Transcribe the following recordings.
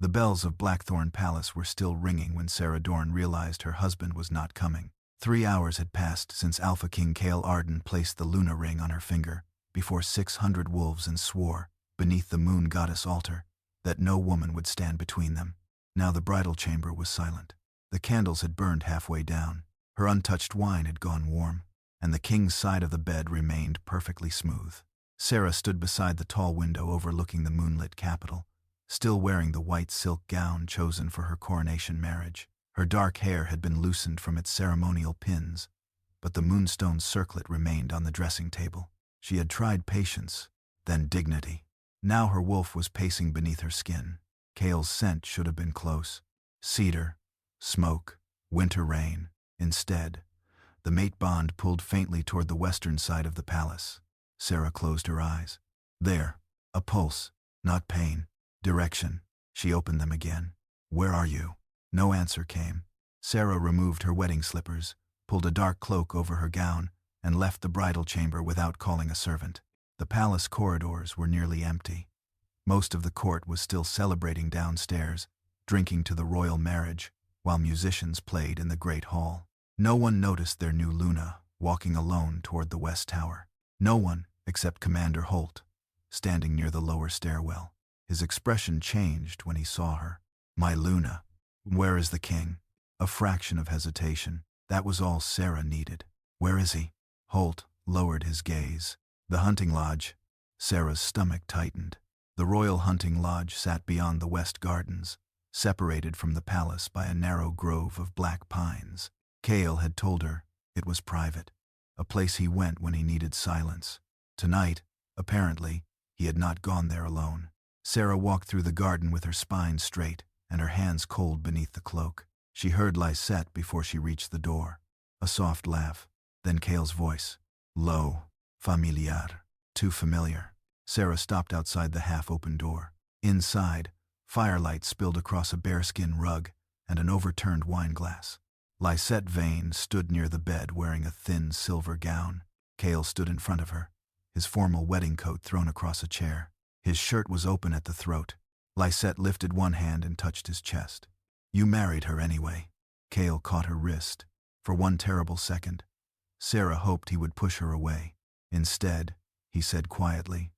The bells of Blackthorn Palace were still ringing when Sera Dorne realized her husband was not coming. 3 hours had passed since Alpha King Kael Arden placed the Luna ring on her finger before 600 wolves and swore, beneath the moon goddess altar, that no woman would stand between them. Now the bridal chamber was silent. The candles had burned halfway down, her untouched wine had gone warm, and the king's side of the bed remained perfectly smooth. Sera stood beside the tall window overlooking the moonlit capital, still wearing the white silk gown chosen for her coronation marriage. Her dark hair had been loosened from its ceremonial pins, but the moonstone circlet remained on the dressing table. She had tried patience, then dignity. Now her wolf was pacing beneath her skin. Kael's scent should have been close. Cedar, smoke, winter rain. Instead, the mate bond pulled faintly toward the western side of the palace. Sera closed her eyes. There, a pulse, not pain, direction. She opened them again. Where are you? No answer came. Sera removed her wedding slippers, pulled a dark cloak over her gown, and left the bridal chamber without calling a servant. The palace corridors were nearly empty. Most of the court was still celebrating downstairs, drinking to the royal marriage, while musicians played in the great hall. No one noticed their new Luna walking alone toward the west tower. No one except Commander Holt, standing near the lower stairwell. His expression changed when he saw her. My Luna, where is the king? A fraction of hesitation. That was all Sera needed. Where is he? Holt lowered his gaze. The hunting lodge. Sera's stomach tightened. The royal hunting lodge sat beyond the west gardens, separated from the palace by a narrow grove of black pines. Kael had told her it was private, a place he went when he needed silence. Tonight, apparently, he had not gone there alone. Sera walked through the garden with her spine straight and her hands cold beneath the cloak. She heard Lysette before she reached the door. A soft laugh, then Kael's voice. Low, familiar, too familiar. Sera stopped outside the half-open door. Inside, firelight spilled across a bearskin rug and an overturned wine glass. Lysette Vane stood near the bed wearing a thin silver gown. Kael stood in front of her, his formal wedding coat thrown across a chair. His shirt was open at the throat. Lysette lifted one hand and touched his chest. You married her anyway. Kael caught her wrist. For one terrible second, Sera hoped he would push her away. Instead, he said quietly,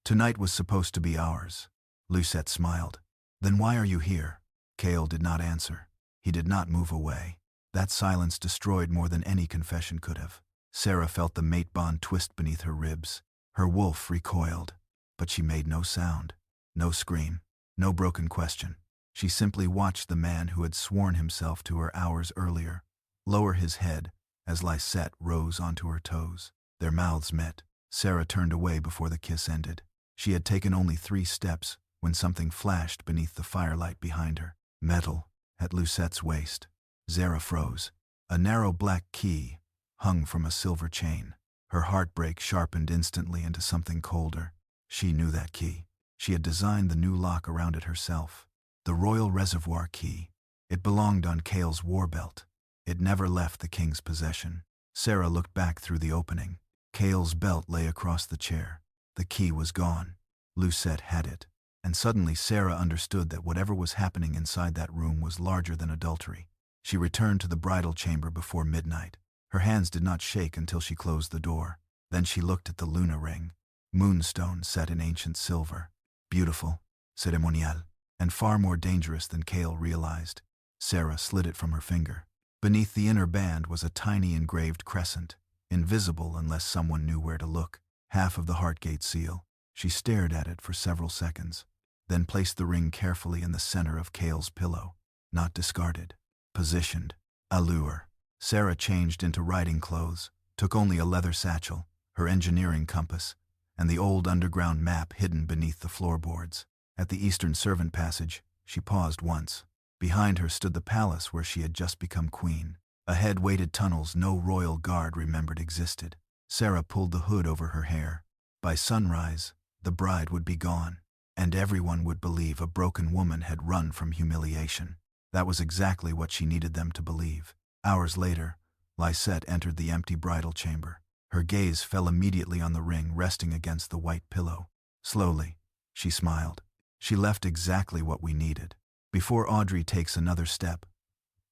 Tonight was supposed to be ours. Lysette smiled. Then why are you here? Kael did not answer. He did not move away. That silence destroyed more than any confession could have. Sera felt the mate bond twist beneath her ribs. Her wolf recoiled, but she made no sound, no scream, no broken question. She simply watched the man who had sworn himself to her hours earlier lower his head as Lysette rose onto her toes. Their mouths met. Sera turned away before the kiss ended. She had taken only 3 steps when something flashed beneath the firelight behind her. Metal, at Lysette's waist. Sera froze. A narrow black key hung from a silver chain. Her heartbreak sharpened instantly into something colder. She knew that key. She had designed the new lock around it herself. The royal reservoir key. It belonged on Kael's war belt. It never left the king's possession. Sera looked back through the opening. Kael's belt lay across the chair. The key was gone. Lysette had it. And suddenly Sera understood that whatever was happening inside that room was larger than adultery. She returned to the bridal chamber before midnight. Her hands did not shake until she closed the door. Then she looked at the Luna ring. Moonstone set in ancient silver. Beautiful, ceremonial, and far more dangerous than Kael realized. Sera slid it from her finger. Beneath the inner band was a tiny engraved crescent, invisible unless someone knew where to look. Half of the Heartgate seal. She stared at it for several seconds, then placed the ring carefully in the center of Kael's pillow. Not discarded. Positioned. Allure. Sera changed into riding clothes, took only a leather satchel, her engineering compass, and the old underground map hidden beneath the floorboards. At the eastern servant passage, she paused once. Behind her stood the palace where she had just become queen. Ahead waited tunnels no royal guard remembered existed. Sera pulled the hood over her hair. By sunrise, the bride would be gone, and everyone would believe a broken woman had run from humiliation. That was exactly what she needed them to believe. Hours later, Lysette entered the empty bridal chamber. Her gaze fell immediately on the ring resting against the white pillow. Slowly, she smiled. She left exactly what we needed. Before Audrey takes another step,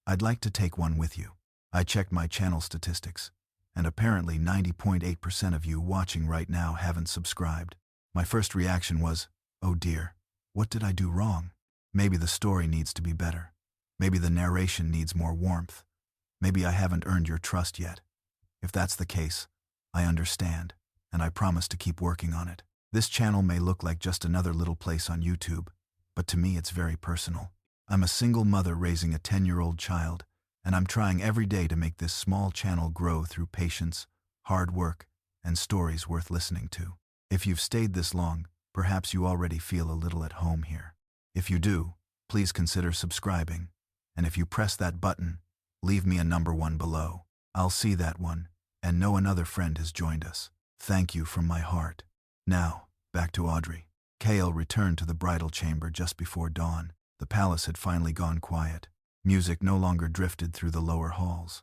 I'd like to take one with you. I checked my channel statistics, and apparently 90.8% of you watching right now haven't subscribed. My first reaction was, oh dear, what did I do wrong? Maybe the story needs to be better. Maybe the narration needs more warmth. Maybe I haven't earned your trust yet. If that's the case, I understand, and I promise to keep working on it. This channel may look like just another little place on YouTube, but to me it's very personal. I'm a single mother raising a 10-year-old child, and I'm trying every day to make this small channel grow through patience, hard work, and stories worth listening to. If you've stayed this long, perhaps you already feel a little at home here. If you do, please consider subscribing, and if you press that button, leave me a number 1 below. I'll see that one, and know another friend has joined us. Thank you from my heart. Now, back to Audrey. Kael returned to the bridal chamber just before dawn. The palace had finally gone quiet. Music no longer drifted through the lower halls.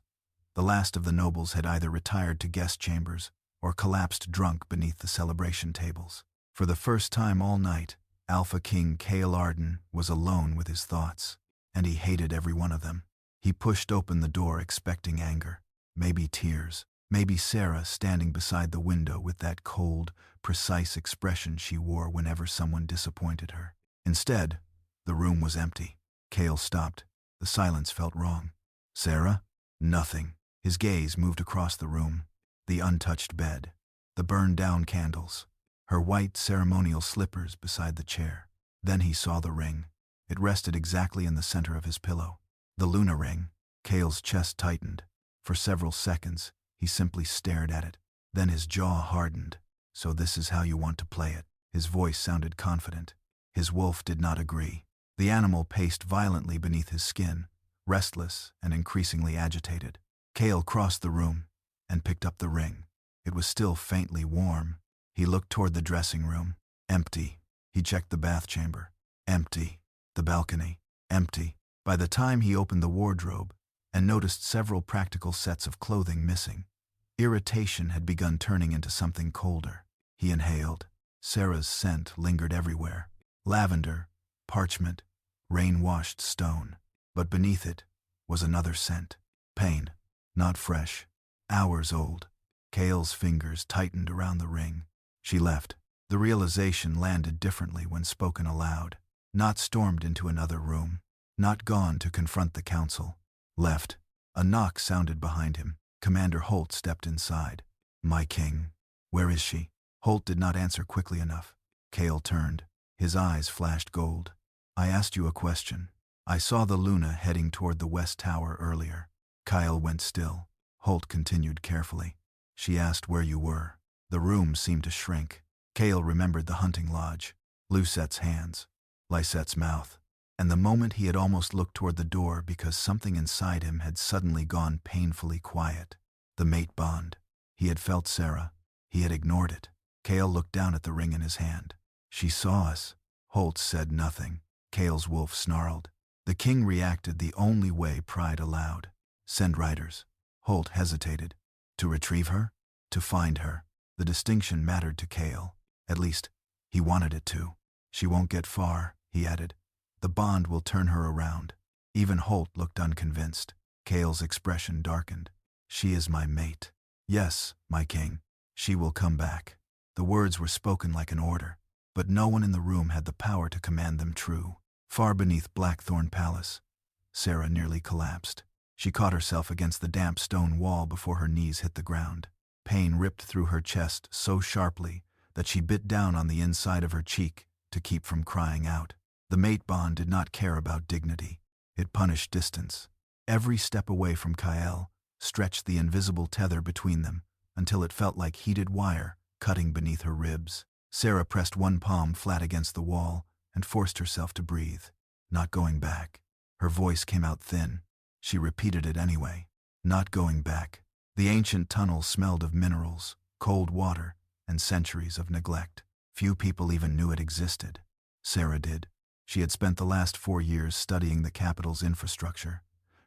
The last of the nobles had either retired to guest chambers or collapsed drunk beneath the celebration tables. For the first time all night, Alpha King Kael Arden was alone with his thoughts, and he hated every one of them. He pushed open the door expecting anger, maybe tears, maybe Sera standing beside the window with that cold, precise expression she wore whenever someone disappointed her. Instead, the room was empty. Kael stopped. The silence felt wrong. Sera? Nothing. His gaze moved across the room. The untouched bed, the burned-down candles, her white ceremonial slippers beside the chair. Then he saw the ring. It rested exactly in the center of his pillow. The Luna ring. Kael's chest tightened. For several seconds, he simply stared at it. Then his jaw hardened. So this is how you want to play it. His voice sounded confident. His wolf did not agree. The animal paced violently beneath his skin, restless and increasingly agitated. Kael crossed the room and picked up the ring. It was still faintly warm. He looked toward the dressing room. Empty. He checked the bath chamber. Empty. The balcony. Empty. By the time he opened the wardrobe and noticed several practical sets of clothing missing, irritation had begun turning into something colder. He inhaled. Sera's scent lingered everywhere. Lavender, parchment, rain-washed stone. But beneath it was another scent. Pain. Not fresh. Hours old. Kael's fingers tightened around the ring. She left. The realization landed differently when spoken aloud. Not stormed into another room. Not gone to confront the council. Left. A knock sounded behind him. Commander Holt stepped inside. My king. Where is she? Holt did not answer quickly enough. Kael turned. His eyes flashed gold. I asked you a question. I saw the Luna heading toward the West Tower earlier. Kael went still. Holt continued carefully. She asked where you were. The room seemed to shrink. Kael remembered the hunting lodge, Lysette's hands, Lysette's mouth, and the moment he had almost looked toward the door because something inside him had suddenly gone painfully quiet. The mate bond. He had felt Sera. He had ignored it. Kael looked down at the ring in his hand. She saw us. Holt said nothing. Kael's wolf snarled. The king reacted the only way pride allowed. Send riders. Holt hesitated. To retrieve her? To find her. The distinction mattered to Kael. At least, he wanted it to. She won't get far, he added. The bond will turn her around. Even Holt looked unconvinced. Kael's expression darkened. She is my mate. Yes, my king. She will come back. The words were spoken like an order, but no one in the room had the power to command them true. Far beneath Blackthorn Palace, Sera nearly collapsed. She caught herself against the damp stone wall before her knees hit the ground. Pain ripped through her chest so sharply that she bit down on the inside of her cheek to keep from crying out. The mate bond did not care about dignity. It punished distance. Every step away from Kael stretched the invisible tether between them until it felt like heated wire cutting beneath her ribs. Sera pressed one palm flat against the wall and forced herself to breathe. Not going back. Her voice came out thin. She repeated it anyway. Not going back. The ancient tunnel smelled of minerals, cold water, and centuries of neglect. Few people even knew it existed. Sera did. She had spent the last 4 years studying the capital's infrastructure,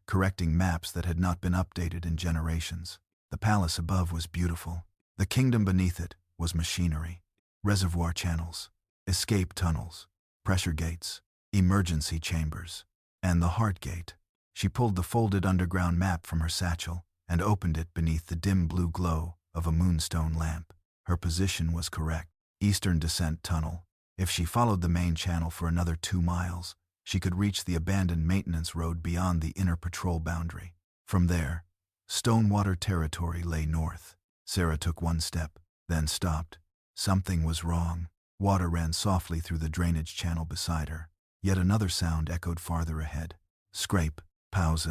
correcting maps that had not been updated in generations. The palace above was beautiful. The kingdom beneath it was machinery. Reservoir channels, escape tunnels, pressure gates, emergency chambers, and the heart gate. She pulled the folded underground map from her satchel and opened it beneath the dim blue glow of a moonstone lamp. Her position was correct. Eastern Descent Tunnel. If she followed the main channel for another 2 miles, she could reach the abandoned maintenance road beyond the inner patrol boundary. From there, Stonewater territory lay north. Sera took 1 step, then stopped. Something was wrong. Water ran softly through the drainage channel beside her. Yet another sound echoed farther ahead. Scrape, pause,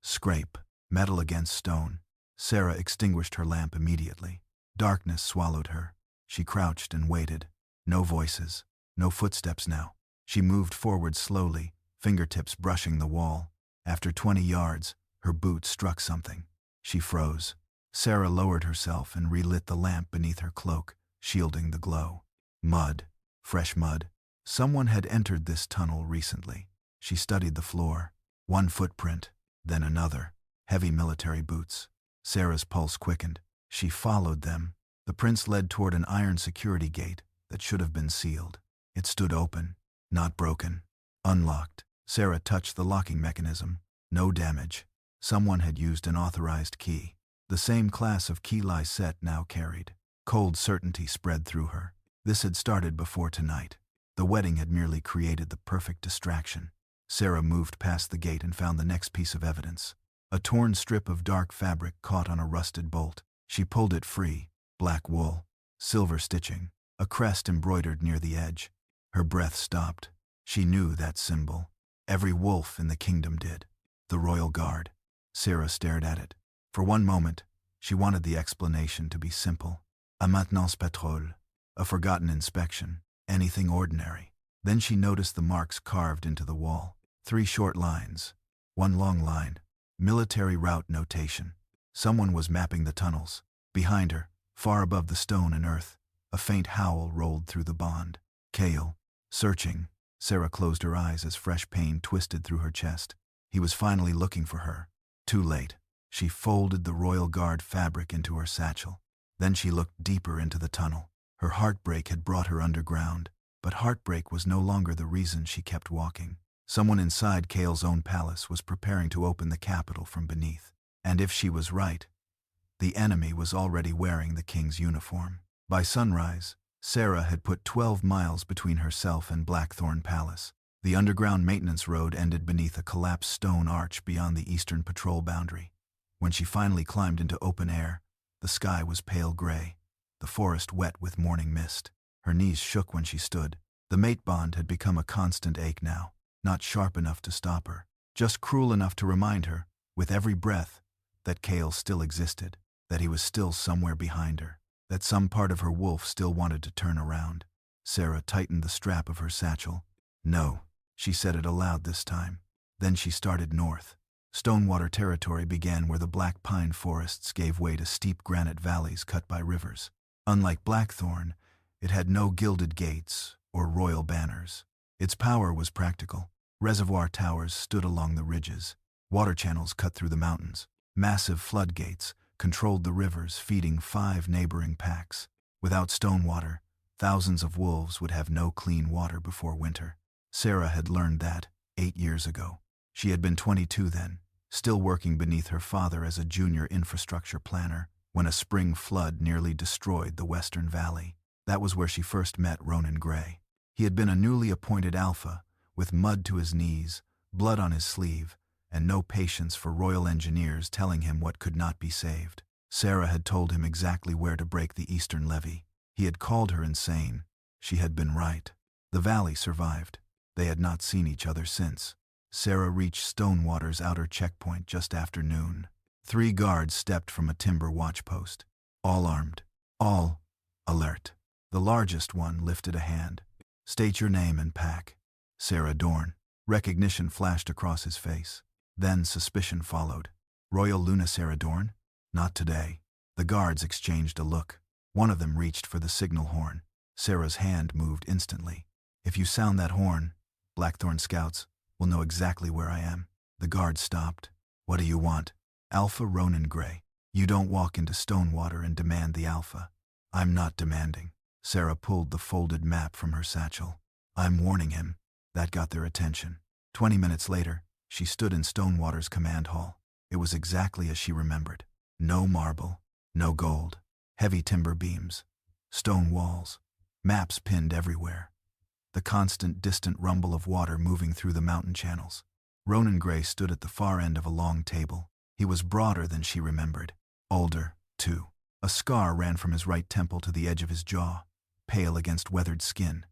scrape, metal against stone. Sera extinguished her lamp immediately. Darkness swallowed her. She crouched and waited. No voices, no footsteps now. She moved forward slowly, fingertips brushing the wall. After 20 yards, her boot struck something. She froze. Sera lowered herself and relit the lamp beneath her cloak, shielding the glow. Mud. Fresh mud. Someone had entered this tunnel recently. She studied the floor. 1 footprint, then another. Heavy military boots. Sera's pulse quickened. She followed them. The prints led toward an iron security gate that should have been sealed. It stood open, not broken. Unlocked. Sera touched the locking mechanism. No damage. Someone had used an authorized key. The same class of key Lysette now carried. Cold certainty spread through her. This had started before tonight. The wedding had merely created the perfect distraction. Sera moved past the gate and found the next piece of evidence. A torn strip of dark fabric caught on a rusted bolt. She pulled it free. Black wool, silver stitching, a crest embroidered near the edge. Her breath stopped. She knew that symbol. Every wolf in the kingdom did. The royal guard. Sera stared at it. For 1 moment, she wanted the explanation to be simple. A maintenance patrol. A forgotten inspection. Anything ordinary. Then she noticed the marks carved into the wall. 3 short lines. 1 long line. Military route notation. Someone was mapping the tunnels. Behind her, far above the stone and earth, a faint howl rolled through the bond. Kael. Searching. Sera closed her eyes as fresh pain twisted through her chest. He was finally looking for her. Too late. She folded the royal guard fabric into her satchel. Then she looked deeper into the tunnel. Her heartbreak had brought her underground, but heartbreak was no longer the reason she kept walking. Someone inside Kael's own palace was preparing to open the capital from beneath. And if she was right, the enemy was already wearing the king's uniform. By sunrise, Sera had put 12 miles between herself and Blackthorn Palace. The underground maintenance road ended beneath a collapsed stone arch beyond the eastern patrol boundary. When she finally climbed into open air, the sky was pale gray, the forest wet with morning mist. Her knees shook when she stood. The mate bond had become a constant ache now, not sharp enough to stop her, just cruel enough to remind her, with every breath, that Kael still existed, that he was still somewhere behind her, that some part of her wolf still wanted to turn around. Sera tightened the strap of her satchel. No, she said it aloud this time. Then she started north. Stonewater territory began where the black pine forests gave way to steep granite valleys cut by rivers. Unlike Blackthorn, it had no gilded gates or royal banners. Its power was practical. Reservoir towers stood along the ridges. Water channels cut through the mountains. Massive floodgates controlled the rivers, feeding 5 neighboring packs. Without Stonewater, thousands of wolves would have no clean water before winter. Sera had learned that 8 years ago. She had been 22 then, still working beneath her father as a junior infrastructure planner, when a spring flood nearly destroyed the Western Valley. That was where she first met Ronan Gray. He had been a newly appointed Alpha, with mud to his knees, blood on his sleeve, and no patience for royal engineers telling him what could not be saved. Sera had told him exactly where to break the eastern levee. He had called her insane. She had been right. The valley survived. They had not seen each other since. Sera reached Stonewater's outer checkpoint just after noon. 3 guards stepped from a timber watchpost. All armed. All alert. The largest one lifted a hand. State your name and pack. Sera Dorne. Recognition flashed across his face. Then suspicion followed. Royal Luna Sera Dorne? Not today. The guards exchanged a look. One of them reached for the signal horn. Sera's hand moved instantly. If you sound that horn, Blackthorn scouts will know exactly where I am. The guard stopped. What do you want? Alpha Ronan Gray. You don't walk into Stonewater and demand the Alpha. I'm not demanding. Sera pulled the folded map from her satchel. I'm warning him. That got their attention. 20 minutes later, she stood in Stonewater's command hall. It was exactly as she remembered. No marble, no gold, heavy timber beams, stone walls, maps pinned everywhere. The constant, distant rumble of water moving through the mountain channels. Ronan Gray stood at the far end of a long table. He was broader than she remembered. Older, too. A scar ran from his right temple to the edge of his jaw, pale against weathered skin.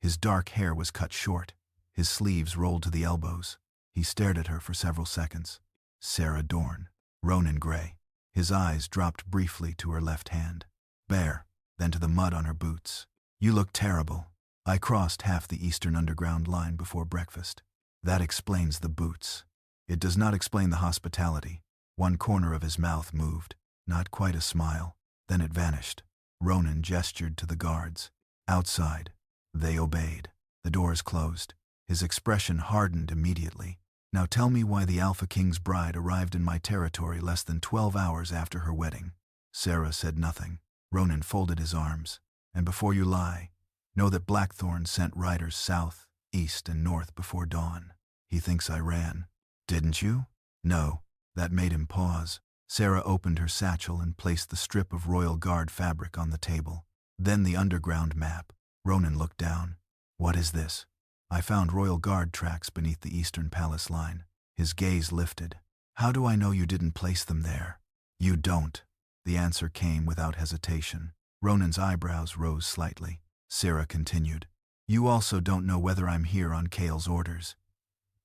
His dark hair was cut short, his sleeves rolled to the elbows. He stared at her for several seconds. Sera Dorne. Ronan Gray. His eyes dropped briefly to her left hand. Bare, then to the mud on her boots. You look terrible. I crossed half the Eastern Underground line before breakfast. That explains the boots. It does not explain the hospitality. One corner of his mouth moved, not quite a smile. Then it vanished. Ronan gestured to the guards. Outside. They obeyed. The doors closed. His expression hardened immediately. Now tell me why the Alpha King's bride arrived in my territory less than 12 hours after her wedding. Sera said nothing. Ronan folded his arms. And before you lie, know that Blackthorn sent riders south, east, and north before dawn. He thinks I ran. Didn't you? No. That made him pause. Sera opened her satchel and placed the strip of Royal Guard fabric on the table. Then the underground map. Ronan looked down. What is this? I found Royal Guard tracks beneath the Eastern Palace line. His gaze lifted. How do I know you didn't place them there? You don't. The answer came without hesitation. Ronan's eyebrows rose slightly. Sera continued. You also don't know whether I'm here on Kael's orders.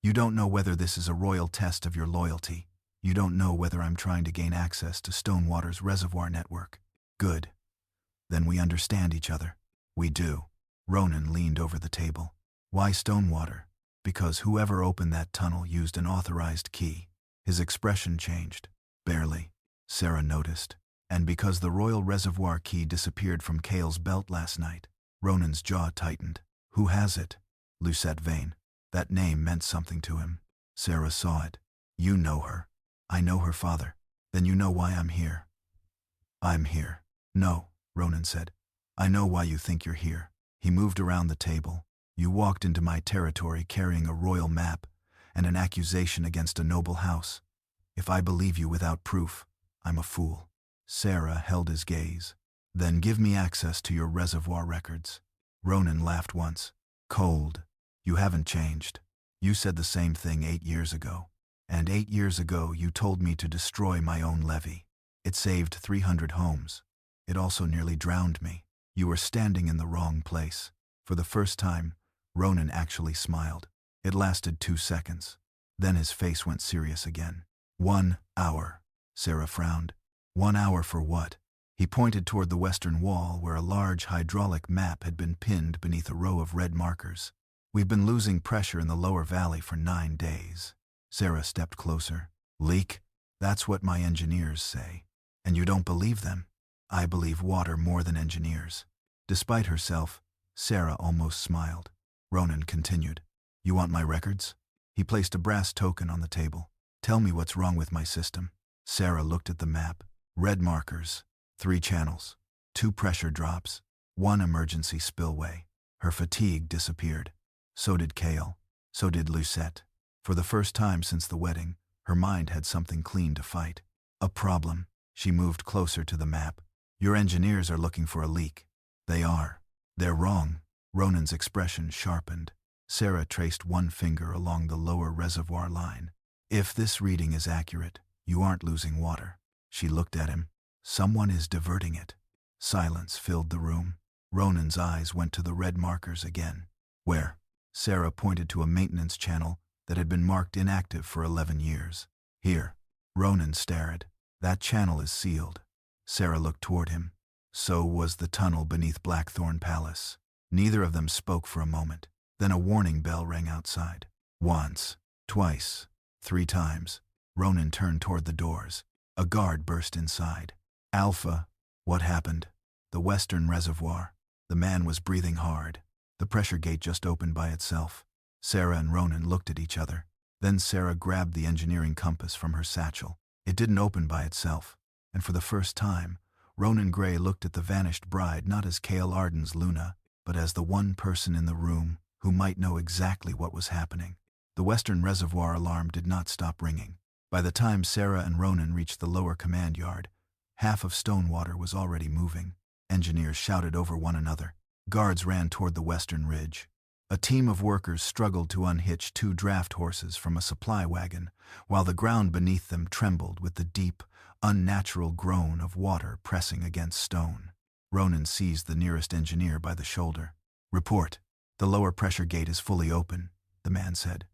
You don't know whether this is a royal test of your loyalty. You don't know whether I'm trying to gain access to Stonewater's reservoir network. Good. Then we understand each other. We do. Ronan leaned over the table. Why Stonewater? Because whoever opened that tunnel used an authorized key. His expression changed. Barely. Sera noticed. And because the royal reservoir key disappeared from Kael's belt last night. Ronan's jaw tightened. Who has it? Lysette Vane. That name meant something to him. Sera saw it. You know her. I know her father. Then you know why I'm here. I'm here. No, Ronan said. I know why you think you're here. He moved around the table. You walked into my territory carrying a royal map and an accusation against a noble house. If I believe you without proof, I'm a fool. Sera held his gaze. Then give me access to your reservoir records. Ronan laughed once. Cold. You haven't changed. You said the same thing 8 years ago. And 8 years ago you told me to destroy my own levee. It saved 300 homes. It also nearly drowned me. You were standing in the wrong place. For the first time, Ronan actually smiled. It lasted 2 seconds. Then his face went serious again. 1 hour. Sera frowned. 1 hour for what? He pointed toward the western wall where a large hydraulic map had been pinned beneath a row of red markers. We've been losing pressure in the lower valley for 9 days. Sera stepped closer. Leak? That's what my engineers say. And you don't believe them? I believe water more than engineers. Despite herself, Sera almost smiled. Ronan continued. You want my records? He placed a brass token on the table. Tell me what's wrong with my system. Sera looked at the map. Red markers. 3 channels. 2 pressure drops. 1 emergency spillway. Her fatigue disappeared. So did Kael. So did Lysette. For the first time since the wedding, her mind had something clean to fight. A problem. She moved closer to the map. Your engineers are looking for a leak. They are. They're wrong. Ronan's expression sharpened. Sera traced one finger along the lower reservoir line. If this reading is accurate, you aren't losing water. She looked at him. Someone is diverting it. Silence filled the room. Ronan's eyes went to the red markers again. Where? Sera pointed to a maintenance channel that had been marked inactive for 11 years. Here. Ronan stared. That channel is sealed. Sera looked toward him. So was the tunnel beneath Blackthorn Palace. Neither of them spoke for a moment. Then a warning bell rang outside. Once, twice, 3 times. Ronan turned toward the doors. A guard burst inside. Alpha, what happened? The western reservoir. The man was breathing hard. The pressure gate just opened by itself. Sera and Ronan looked at each other. Then Sera grabbed the engineering compass from her satchel. It didn't open by itself. And for the first time, Ronan Gray looked at the vanished bride not as Kael Arden's Luna, but as the one person in the room who might know exactly what was happening. The western reservoir alarm did not stop ringing. By the time Sera and Ronan reached the lower command yard, half of Stonewater was already moving. Engineers shouted over one another. Guards ran toward the western ridge. A team of workers struggled to unhitch 2 draft horses from a supply wagon, while the ground beneath them trembled with the deep, unnatural groan of water pressing against stone. Ronan seized the nearest engineer by the shoulder. "Report. The lower pressure gate is fully open," the man said.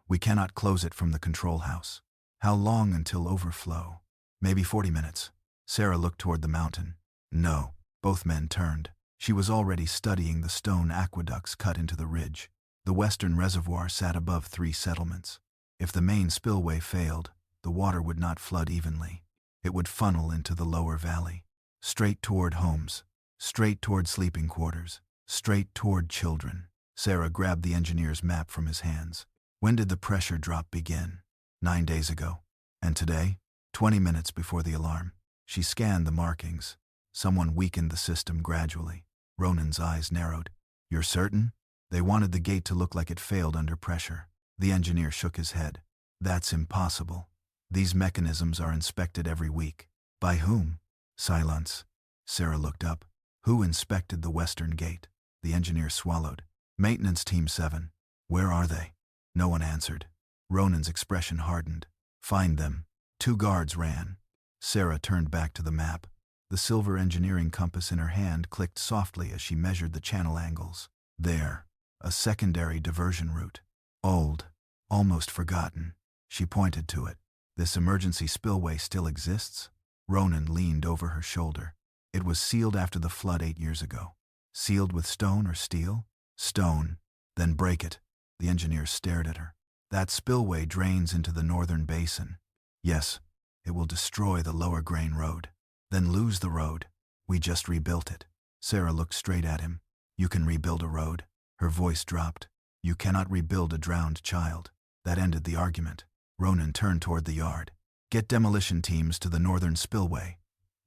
"We cannot close it from the control house." "How long until overflow?" "Maybe 40 minutes. Sera looked toward the mountain. "No." Both men turned. She was already studying the stone aqueducts cut into the ridge. The western reservoir sat above 3 settlements. If the main spillway failed, the water would not flood evenly. It would funnel into the lower valley. Straight toward homes. Straight toward sleeping quarters. Straight toward children. Sera grabbed the engineer's map from his hands. "When did the pressure drop begin?" 9 days ago. "And today?" 20 minutes before the alarm. She scanned the markings. Someone weakened the system gradually. Ronan's eyes narrowed. "You're certain?" "They wanted the gate to look like it failed under pressure." The engineer shook his head. "That's impossible. These mechanisms are inspected every week." "By whom?" Silence. Sera looked up. "Who inspected the western gate?" The engineer swallowed. "Maintenance Team 7. "Where are they?" No one answered. Ronan's expression hardened. "Find them." 2 guards ran. Sera turned back to the map. The silver engineering compass in her hand clicked softly as she measured the channel angles. There, a secondary diversion route. Old, almost forgotten. She pointed to it. "This emergency spillway still exists?" Ronan leaned over her shoulder. "It was sealed after the flood 8 years ago." "Sealed with stone or steel?" "Stone." "Then break it." The engineer stared at her. "That spillway drains into the northern basin." "Yes, it will destroy the lower grain road." "Then lose the road." "We just rebuilt it." Sera looked straight at him. "You can rebuild a road?" Her voice dropped. "You cannot rebuild a drowned child." That ended the argument. Ronan turned toward the yard. "Get demolition teams to the northern spillway.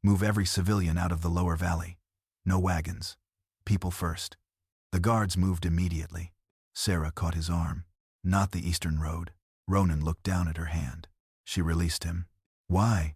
Move every civilian out of the lower valley. No wagons. People first." The guards moved immediately. Sera caught his arm. "Not the eastern road." Ronan looked down at her hand. She released him. "Why?"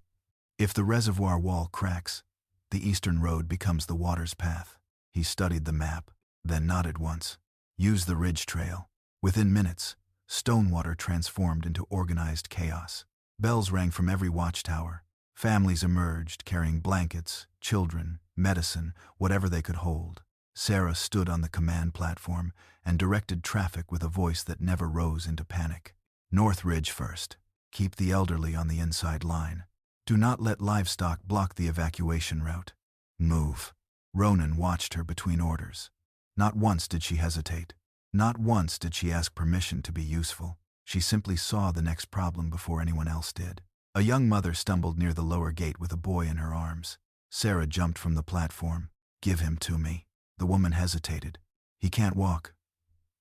"If the reservoir wall cracks, the eastern road becomes the water's path." He studied the map, then nodded once. "Use the ridge trail." Within minutes, Stonewater transformed into organized chaos. Bells rang from every watchtower. Families emerged, carrying blankets, children, medicine, whatever they could hold. Sera stood on the command platform and directed traffic with a voice that never rose into panic. "North Ridge first. Keep the elderly on the inside line. Do not let livestock block the evacuation route. Move." Ronan watched her between orders. Not once did she hesitate. Not once did she ask permission to be useful. She simply saw the next problem before anyone else did. A young mother stumbled near the lower gate with a boy in her arms. Sera jumped from the platform. "Give him to me." The woman hesitated. "He can't walk."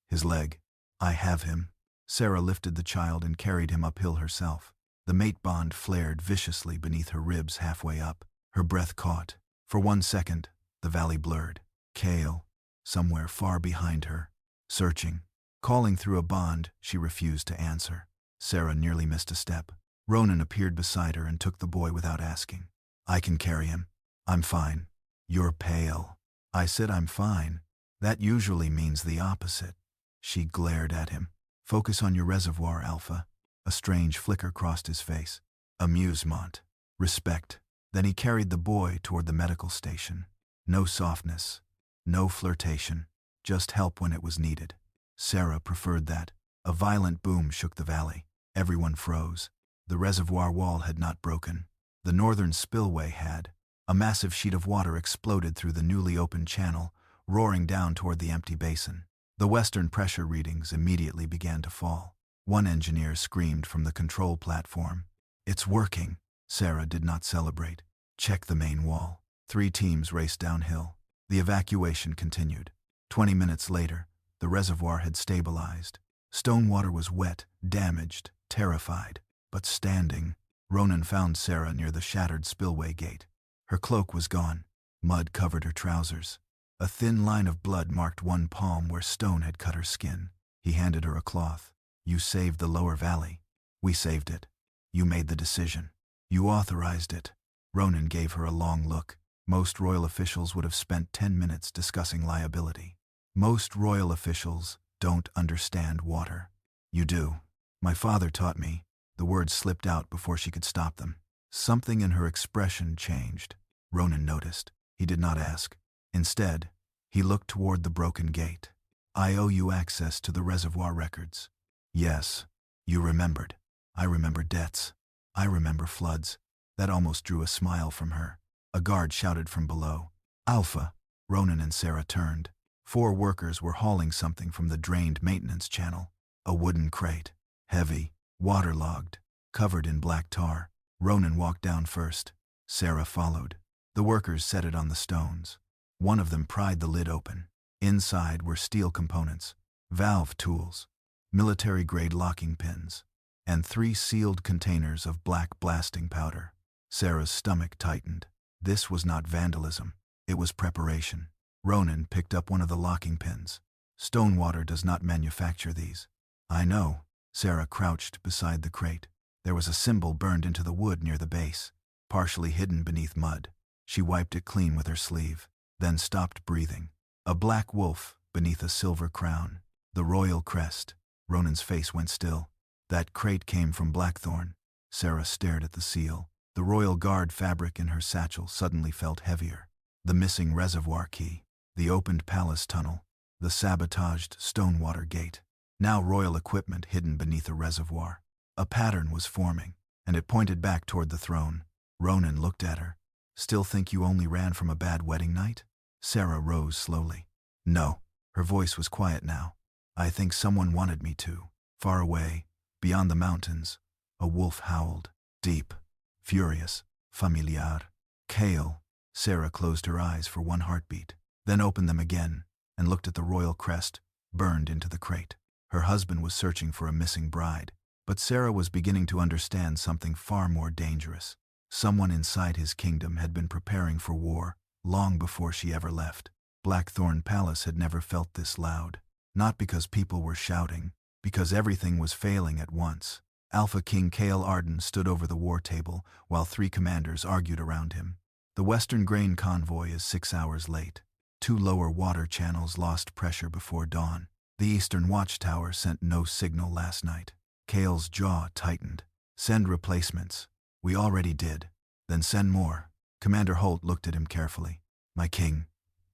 "His leg." "I have him." Sera lifted the child and carried him uphill herself. The mate bond flared viciously beneath her ribs halfway up. Her breath caught. For 1 second, the valley blurred. Kael, somewhere far behind her. Searching. Calling through a bond, she refused to answer. Sera nearly missed a step. Ronan appeared beside her and took the boy without asking. "I can carry him. I'm fine." "You're pale." "I said I'm fine. That usually means the opposite." She glared at him. "Focus on your reservoir, Alpha." A strange flicker crossed his face. Amusement. Respect. Then he carried the boy toward the medical station. No softness. No flirtation. Just help when it was needed. Sera preferred that. A violent boom shook the valley. Everyone froze. The reservoir wall had not broken. The northern spillway had. A massive sheet of water exploded through the newly opened channel, roaring down toward the empty basin. The western pressure readings immediately began to fall. One engineer screamed from the control platform. "It's working." Sera did not celebrate. "Check the main wall." 3 teams raced downhill. The evacuation continued. 20 minutes later, the reservoir had stabilized. Stonewater was wet, damaged, terrified, but standing. Ronan found Sera near the shattered spillway gate. Her cloak was gone. Mud covered her trousers. A thin line of blood marked one palm where stone had cut her skin. He handed her a cloth. You saved the lower valley. We saved it. You made the decision. You authorized it. Ronan gave her a long look. Most royal officials would have spent 10 minutes discussing liability. Most royal officials don't understand water. You do. My father taught me. The words slipped out before she could stop them. Something in her expression changed. Ronan noticed. He did not ask. Instead, he looked toward the broken gate. I owe you access to the reservoir records. Yes, you remembered. I remember debts. I remember floods. That almost drew a smile from her. A guard shouted from below. Alpha. Ronan and Sera turned. 4 workers were hauling something from the drained maintenance channel. A wooden crate. Heavy, waterlogged, covered in black tar. Ronan walked down first. Sera followed. The workers set it on the stones. One of them pried the lid open. Inside were steel components, valve tools, military-grade locking pins, and 3 sealed containers of black blasting powder. Sera's stomach tightened. This was not vandalism. It was preparation. Ronan picked up one of the locking pins. Stonewater does not manufacture these. I know. Sera crouched beside the crate. There was a symbol burned into the wood near the base, partially hidden beneath mud. She wiped it clean with her sleeve, then stopped breathing. A black wolf beneath a silver crown. The royal crest. Ronan's face went still. That crate came from Blackthorn. Sera stared at the seal. The royal guard fabric in her satchel suddenly felt heavier. The missing reservoir key. The opened palace tunnel. The sabotaged stonewater gate. Now royal equipment hidden beneath a reservoir. A pattern was forming, and it pointed back toward the throne. Ronan looked at her. Still think you only ran from a bad wedding night? Sera rose slowly. No. Her voice was quiet now. I think someone wanted me to. Far away, beyond the mountains, a wolf howled. Deep, furious, familiar. Kael. Sera closed her eyes for one heartbeat, then opened them again, and looked at the royal crest, burned into the crate. Her husband was searching for a missing bride, but Sera was beginning to understand something far more dangerous. Someone inside his kingdom had been preparing for war, long before she ever left. Blackthorn Palace had never felt this loud. Not because people were shouting, because everything was failing at once. Alpha King Kael Arden stood over the war table, while 3 commanders argued around him. The western grain convoy is 6 hours late. 2 lower water channels lost pressure before dawn. The eastern watchtower sent no signal last night. Kael's jaw tightened. Send replacements. We already did. Then send more. Commander Holt looked at him carefully. My king,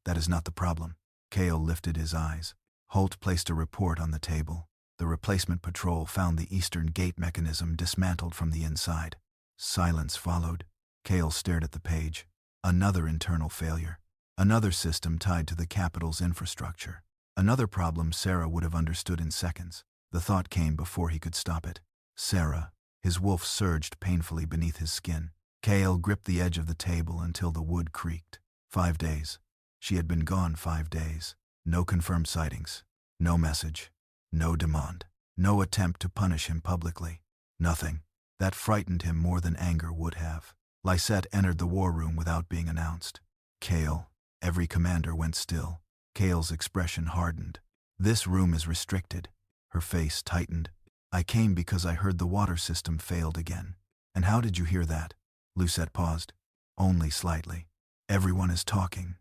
that is not the problem. Kael lifted his eyes. Holt placed a report on the table. The replacement patrol found the eastern gate mechanism dismantled from the inside. Silence followed. Kael stared at the page. Another internal failure. Another system tied to the capital's infrastructure. Another problem Sera would have understood in seconds. The thought came before he could stop it. Sera. His wolf surged painfully beneath his skin. Kael gripped the edge of the table until the wood creaked. 5 days. She had been gone 5 days. No confirmed sightings. No message. No demand. No attempt to punish him publicly. Nothing. That frightened him more than anger would have. Lysette entered the war room without being announced. Kael. Every commander went still. Kael's expression hardened. This room is restricted. Her face tightened. I came because I heard the water system failed again. And how did you hear that? Lysette paused. Only slightly. Everyone is talking.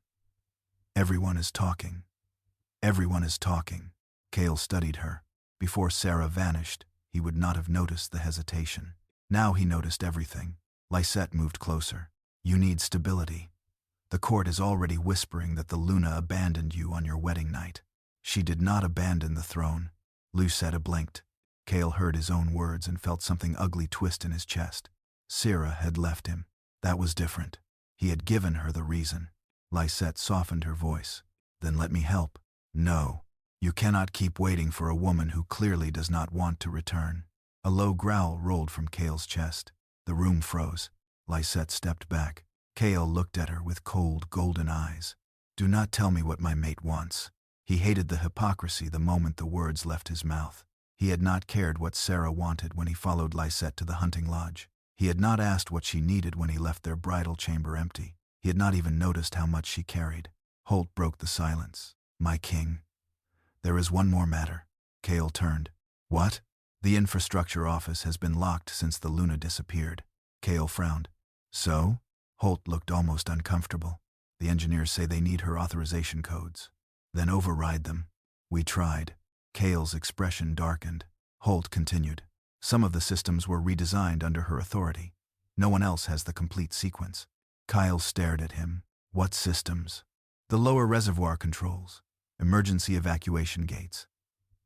Everyone is talking. Everyone is talking. Kael studied her. Before Sera vanished, he would not have noticed the hesitation. Now he noticed everything. Lysette moved closer. You need stability. The court is already whispering that the Luna abandoned you on your wedding night. She did not abandon the throne. Lysette blinked. Kael heard his own words and felt something ugly twist in his chest. Sera had left him. That was different. He had given her the reason. Lysette softened her voice. Then let me help. No. You cannot keep waiting for a woman who clearly does not want to return. A low growl rolled from Kael's chest. The room froze. Lysette stepped back. Kael looked at her with cold, golden eyes. Do not tell me what my mate wants. He hated the hypocrisy the moment the words left his mouth. He had not cared what Sera wanted when he followed Lysette to the hunting lodge. He had not asked what she needed when he left their bridal chamber empty. He had not even noticed how much she carried. Holt broke the silence. My king. There is one more matter. Kael turned. What? The infrastructure office has been locked since the Luna disappeared. Kael frowned. So? Holt looked almost uncomfortable. The engineers say they need her authorization codes. Then override them. We tried. Kael's expression darkened. Holt continued. Some of the systems were redesigned under her authority. No one else has the complete sequence. Kael stared at him. What systems? The lower reservoir controls. Emergency evacuation gates.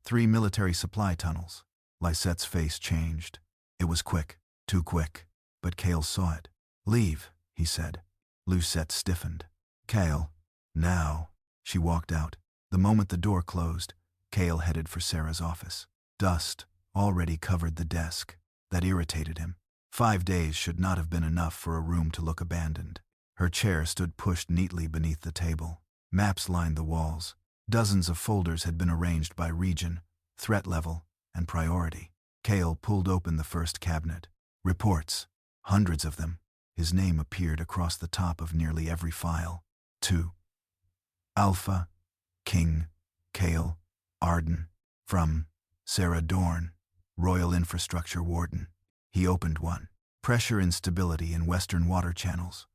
3 military supply tunnels. Lysette's face changed. It was quick. Too quick. But Kael saw it. Leave, he said. Lysette stiffened. Kael. Now. She walked out. The moment the door closed, Kael headed for Sera's office. Dust already covered the desk. That irritated him. 5 days should not have been enough for a room to look abandoned. Her chair stood pushed neatly beneath the table. Maps lined the walls. Dozens of folders had been arranged by region, threat level, and priority. Kael pulled open the first cabinet. Reports. Hundreds of them. His name appeared across the top of nearly every file. 2. Alpha King Kael Arden. From Sera Dorne, Royal Infrastructure Warden. He opened one. Pressure instability in western water channels.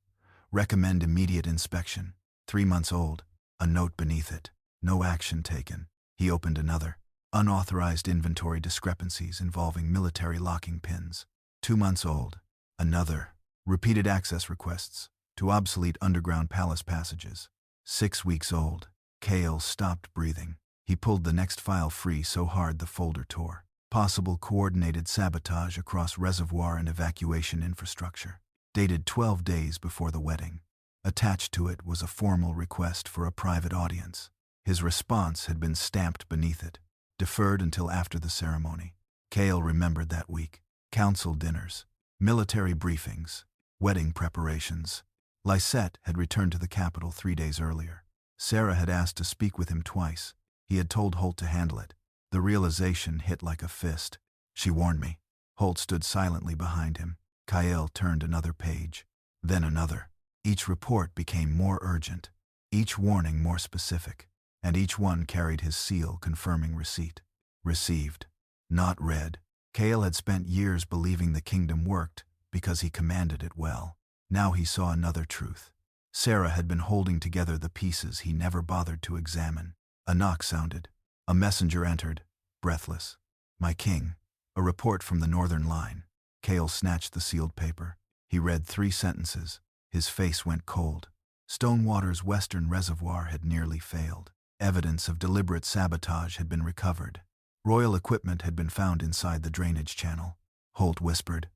Recommend immediate inspection. 3 months old. A note beneath it. No action taken. He opened another. Unauthorized inventory discrepancies involving military locking pins. 2 months old. Another. Repeated access requests to obsolete underground palace passages. 6 weeks old. Kael stopped breathing. He pulled the next file free so hard the folder tore. Possible coordinated sabotage across reservoir and evacuation infrastructure. Dated 12 days before the wedding. Attached to it was a formal request for a private audience. His response had been stamped beneath it. Deferred until after the ceremony. Kael remembered that week. Council dinners. Military briefings. Wedding preparations. Lysette had returned to the capital 3 days earlier. Sera had asked to speak with him twice. He had told Holt to handle it. The realization hit like a fist. She warned me. Holt stood silently behind him. Kael turned another page. Then another. Each report became more urgent. Each warning more specific. And each one carried his seal confirming receipt. Received. Not read. Kael had spent years believing the kingdom worked because he commanded it well. Now he saw another truth. Sera had been holding together the pieces he never bothered to examine. A knock sounded. A messenger entered, breathless. My king. A report from the northern line. Kael snatched the sealed paper. He read 3 sentences. His face went cold. Stonewater's western reservoir had nearly failed. Evidence of deliberate sabotage had been recovered. Royal equipment had been found inside the drainage channel. Holt whispered.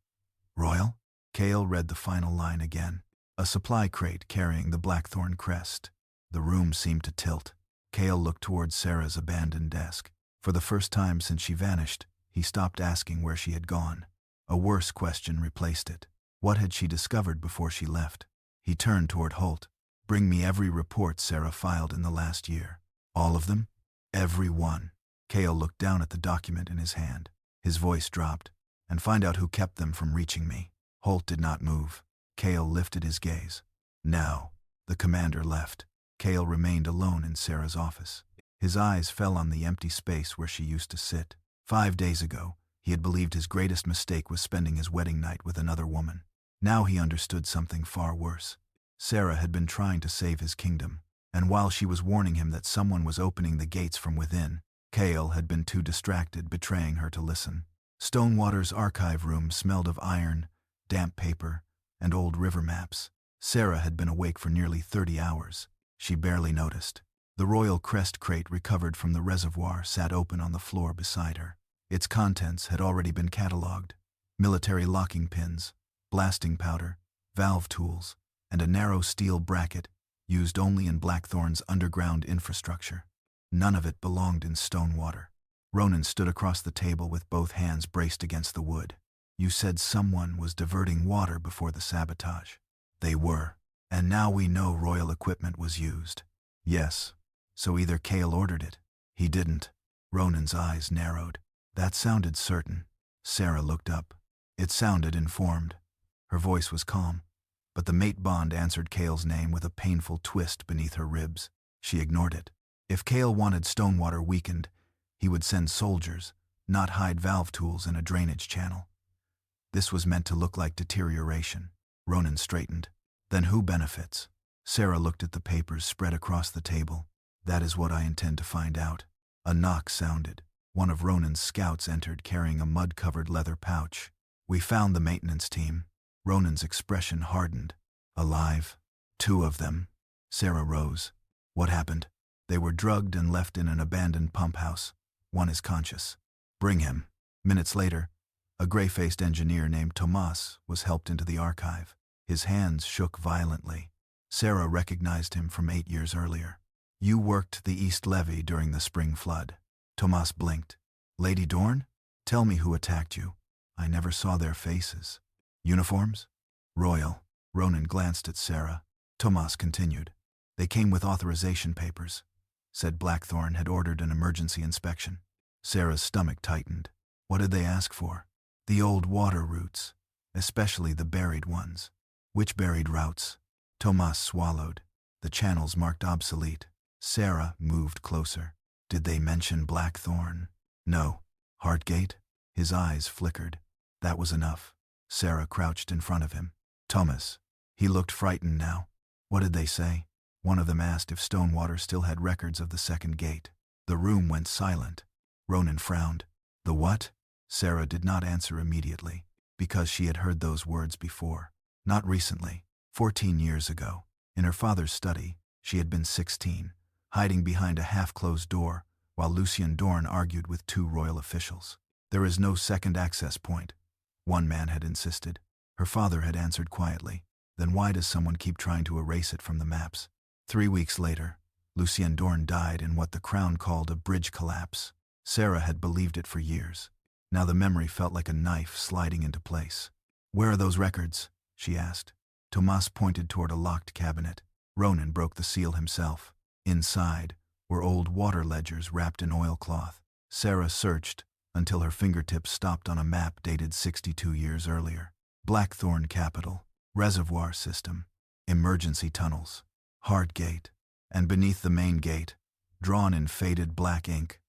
Royal? Kael read the final line again. A supply crate carrying the blackthorn crest. The room seemed to tilt. Kael looked towards Sera's abandoned desk. For the first time since she vanished, he stopped asking where she had gone. A worse question replaced it. What had she discovered before she left? He turned toward Holt. Bring me every report Sera filed in the last year. All of them? Every one. Kael looked down at the document in his hand. His voice dropped. And find out who kept them from reaching me. Holt did not move. Kael lifted his gaze. Now. The commander left. Kael remained alone in Sera's office. His eyes fell on the empty space where she used to sit. 5 days ago, he had believed his greatest mistake was spending his wedding night with another woman. Now he understood something far worse. Sera had been trying to save his kingdom, and while she was warning him that someone was opening the gates from within, Kael had been too distracted, betraying her to listen. Stonewater's archive room smelled of iron, damp paper, and old river maps. Sera had been awake for nearly 30 hours. She barely noticed. The royal crest crate recovered from the reservoir sat open on the floor beside her. Its contents had already been catalogued. Military locking pins, blasting powder, valve tools, and a narrow steel bracket used only in Blackthorn's underground infrastructure. None of it belonged in Stonewater. Ronan stood across the table with both hands braced against the wood. You said someone was diverting water before the sabotage. They were. And now we know royal equipment was used. Yes. So either Kael ordered it. He didn't. Ronan's eyes narrowed. That sounded certain. Sera looked up. It sounded informed. Her voice was calm. But the mate bond answered Kael's name with a painful twist beneath her ribs. She ignored it. If Kael wanted Stonewater weakened, he would send soldiers, not hide valve tools in a drainage channel. This was meant to look like deterioration. Ronan straightened. Then who benefits? Sera looked at the papers spread across the table. That is what I intend to find out. A knock sounded. One of Ronan's scouts entered carrying a mud-covered leather pouch. We found the maintenance team. Ronan's expression hardened. Alive? 2 of them. Sera rose. What happened? They were drugged and left in an abandoned pump house. One is conscious. Bring him. Minutes later, a gray-faced engineer named Tomas was helped into the archive. His hands shook violently. Sera recognized him from 8 years earlier. You worked the East Levee during the spring flood. Tomas blinked. Lady Dorne? Tell me who attacked you. I never saw their faces. Uniforms? Royal. Ronan glanced at Sera. Tomas continued. They came with authorization papers. Said Blackthorn had ordered an emergency inspection. Sera's stomach tightened. What did they ask for? The old water routes, especially the buried ones. Which buried routes? Tomas swallowed. The channels marked obsolete. Sera moved closer. Did they mention Blackthorn? No. Heartgate? His eyes flickered. That was enough. Sera crouched in front of him. Thomas. He looked frightened now. What did they say? One of them asked if Stonewater still had records of the second gate. The room went silent. Ronan frowned. The what? Sera did not answer immediately, because she had heard those words before. Not recently. 14 years ago. In her father's study, she had been 16, hiding behind a half-closed door, while Lysette Dorne argued with 2 royal officials. There is no second access point, one man had insisted. Her father had answered quietly. Then why does someone keep trying to erase it from the maps? 3 weeks later, Lysette Dorne died in what the Crown called a bridge collapse. Sera had believed it for years. Now the memory felt like a knife sliding into place. Where are those records? She asked. Tomas pointed toward a locked cabinet. Ronan broke the seal himself. Inside were old water ledgers wrapped in oilcloth. Sera searched until her fingertips stopped on a map dated 62 years earlier. Blackthorn Capital, reservoir system, emergency tunnels, hard gate, and beneath the main gate, drawn in faded black ink,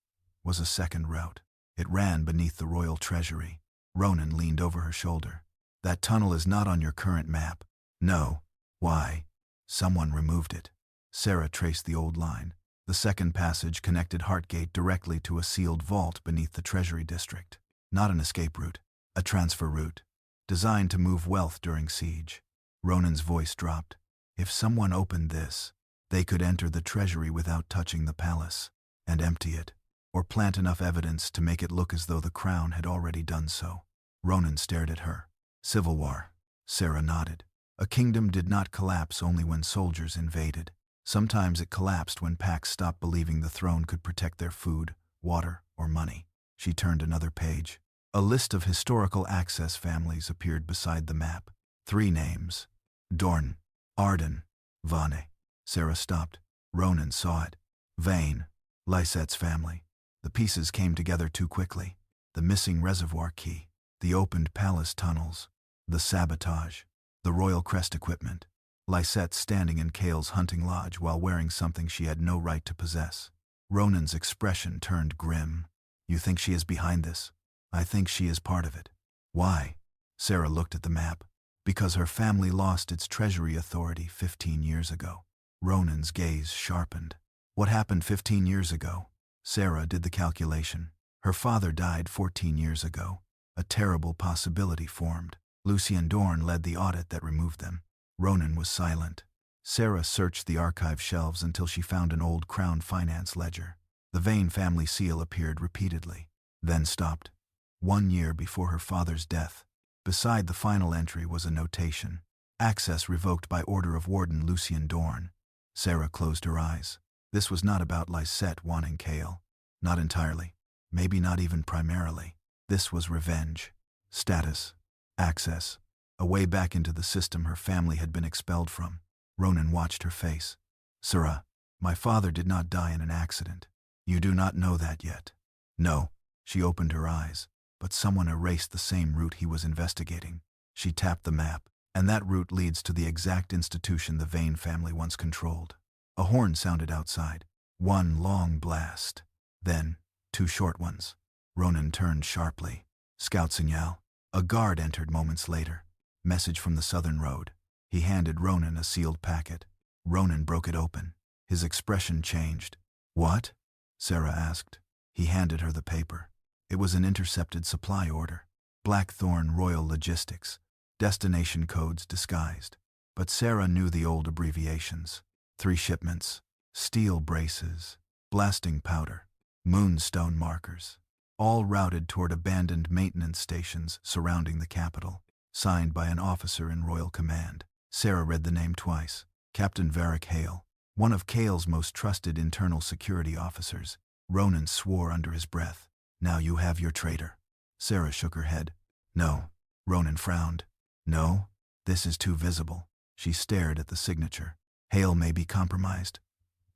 was a second route. It ran beneath the royal treasury. Ronan leaned over her shoulder. That tunnel is not on your current map. No. Why? Someone removed it. Sera traced the old line. The second passage connected Heartgate directly to a sealed vault beneath the Treasury District. Not an escape route, a transfer route, designed to move wealth during siege. Ronan's voice dropped. If someone opened this, they could enter the Treasury without touching the palace, and empty it, or plant enough evidence to make it look as though the Crown had already done so. Ronan stared at her. Civil War. Sera nodded. A kingdom did not collapse only when soldiers invaded. Sometimes it collapsed when packs stopped believing the throne could protect their food, water, or money. She turned another page. A list of historical access families appeared beside the map. 3 names. Dorne, Arden, Vane. Sera stopped. Ronan saw it. Vane, Lysette's family. The pieces came together too quickly. The missing reservoir key, the opened palace tunnels, the sabotage, the royal crest equipment. Lysette standing in Kael's hunting lodge while wearing something she had no right to possess. Ronan's expression turned grim. You think she is behind this? I think she is part of it. Why? Sera looked at the map. Because her family lost its treasury authority 15 years ago. Ronan's gaze sharpened. What happened 15 years ago? Sera did the calculation. Her father died 14 years ago. A terrible possibility formed. Lysette Dorne led the audit that removed them. Ronan was silent. Sera searched the archive shelves until she found an old Crown finance ledger. The Vane family seal appeared repeatedly, then stopped. 1 year before her father's death. Beside the final entry was a notation. Access revoked by order of Warden Lysette Dorne. Sera closed her eyes. This was not about Lysette wanting Kael. Not entirely. Maybe not even primarily. This was revenge. Status. Access. A way back into the system her family had been expelled from. Ronan watched her face. Sera, my father did not die in an accident. You do not know that yet. No. She opened her eyes. But someone erased the same route he was investigating. She tapped the map, and that route leads to the exact institution the Vane family once controlled. A horn sounded outside. One long blast. Then, two short ones. Ronan turned sharply. Scout signal. A guard entered moments later. Message from the southern road. He handed Ronan a sealed packet. Ronan broke it open. His expression changed. What? Sera asked. He handed her the paper. It was an intercepted supply order. Blackthorn Royal Logistics. Destination codes disguised. But Sera knew the old abbreviations. 3 shipments. Steel braces. Blasting powder. Moonstone markers. All routed toward abandoned maintenance stations surrounding the capital. Signed by an officer in Royal Command. Sera read the name twice. Captain Varric Hale. One of Kael's most trusted internal security officers. Ronan swore under his breath. Now you have your traitor. Sera shook her head. No. Ronan frowned. No? This is too visible. She stared at the signature. Hale may be compromised.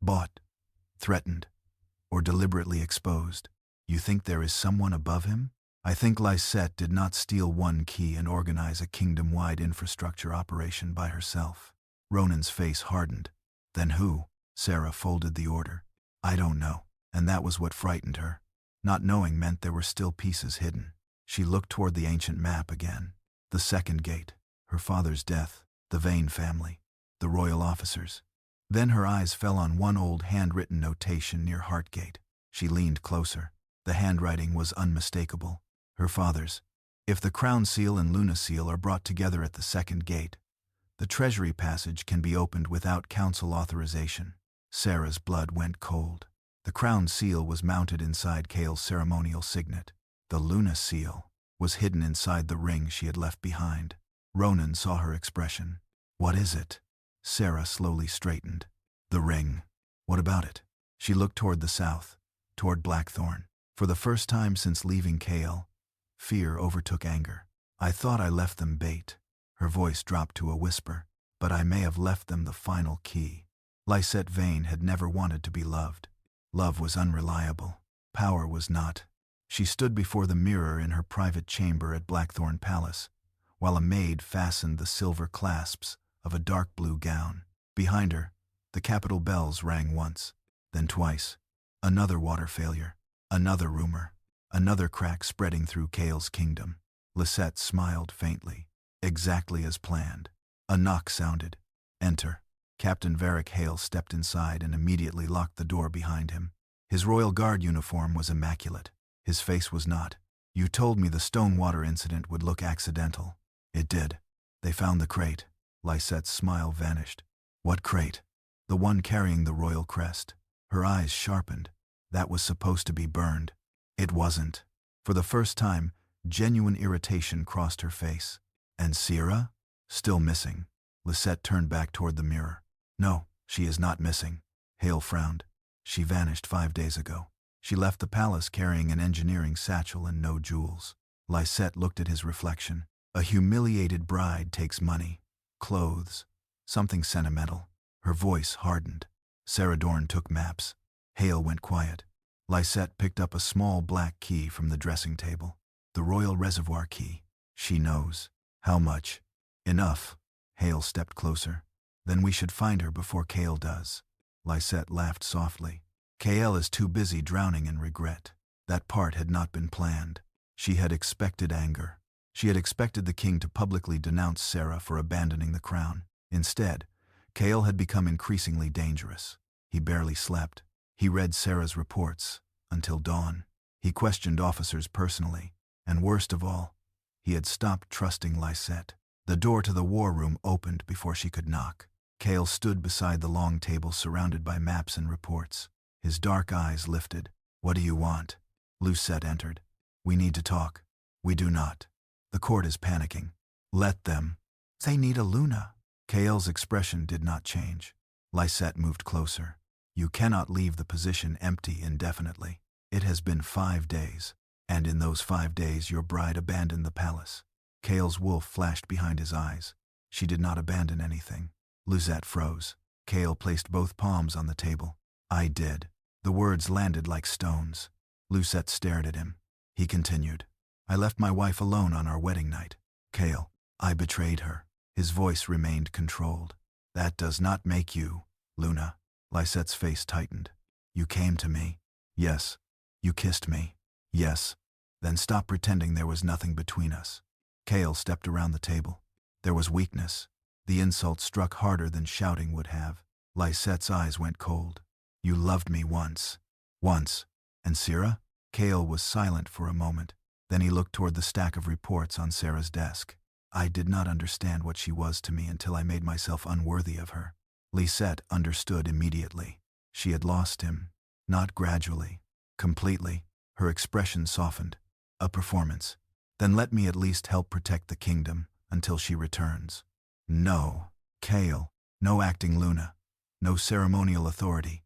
Bought. Threatened. Or deliberately exposed. You think there is someone above him? I think Lysette did not steal one key and organize a kingdom-wide infrastructure operation by herself. Ronan's face hardened. Then who? Sera folded the order. I don't know. And that was what frightened her. Not knowing meant there were still pieces hidden. She looked toward the ancient map again. The second gate. Her father's death. The Vane family. The royal officers. Then her eyes fell on one old handwritten notation near Heartgate. She leaned closer. The handwriting was unmistakable. Her father's. If the crown seal and Luna seal are brought together at the second gate, the treasury passage can be opened without council authorization. Sera's blood went cold. The crown seal was mounted inside Kael's ceremonial signet. The Luna seal was hidden inside the ring she had left behind. Ronan saw her expression. What is it? Sera slowly straightened. The ring. What about it? She looked toward the south, toward Blackthorn. For the first time since leaving Kael, fear overtook anger. I thought I left them bait. Her voice dropped to a whisper. But I may have left them the final key. Lysette Vane had never wanted to be loved. Love was unreliable. Power was not. She stood before the mirror in her private chamber at Blackthorn Palace, while a maid fastened the silver clasps of a dark blue gown. Behind her, the capital bells rang once, then twice. Another water failure. Another rumor. Another crack spreading through Kael's kingdom. Lysette smiled faintly. Exactly as planned. A knock sounded. Enter. Captain Varric Hale stepped inside and immediately locked the door behind him. His Royal Guard uniform was immaculate. His face was not. You told me the Stonewater incident would look accidental. It did. They found the crate. Lysette's smile vanished. What crate? The one carrying the royal crest. Her eyes sharpened. That was supposed to be burned. It wasn't. For the first time, genuine irritation crossed her face. And Sera? Still missing. Lysette turned back toward the mirror. No, she is not missing. Hale frowned. She vanished 5 days ago. She left the palace carrying an engineering satchel and no jewels. Lysette looked at his reflection. A humiliated bride takes money, clothes, something sentimental. Her voice hardened. Sera Dorne took maps. Hale went quiet. Lysette picked up a small black key from the dressing table. The royal reservoir key. She knows. How much? Enough. Hale stepped closer. Then we should find her before Kael does. Lysette laughed softly. Kael is too busy drowning in regret. That part had not been planned. She had expected anger. She had expected the king to publicly denounce Sera for abandoning the crown. Instead, Kael had become increasingly dangerous. He barely slept. He read Sera's reports until dawn. He questioned officers personally, and worst of all, he had stopped trusting Lysette. The door to the war room opened before she could knock. Kael stood beside the long table surrounded by maps and reports. His dark eyes lifted. What do you want? Lysette entered. We need to talk. We do not. The court is panicking. Let them. They need a Luna. Kael's expression did not change. Lysette moved closer. You cannot leave the position empty indefinitely. It has been 5 days. And in those 5 days your bride abandoned the palace. Kael's wolf flashed behind his eyes. She did not abandon anything. Lysette froze. Kael placed both palms on the table. I did. The words landed like stones. Lysette stared at him. He continued. I left my wife alone on our wedding night. Kael, I betrayed her. His voice remained controlled. That does not make you, Luna. Lysette's face tightened. You came to me. Yes. You kissed me. Yes. Then stop pretending there was nothing between us. Kael stepped around the table. There was weakness. The insult struck harder than shouting would have. Lysette's eyes went cold. You loved me once. Once. And Sera? Kael was silent for a moment. Then he looked toward the stack of reports on Sera's desk. I did not understand what she was to me until I made myself unworthy of her. Lysette understood immediately. She had lost him. Not gradually. Completely. Her expression softened. A performance. Then let me at least help protect the kingdom until she returns. No. Kael. No acting Luna. No ceremonial authority.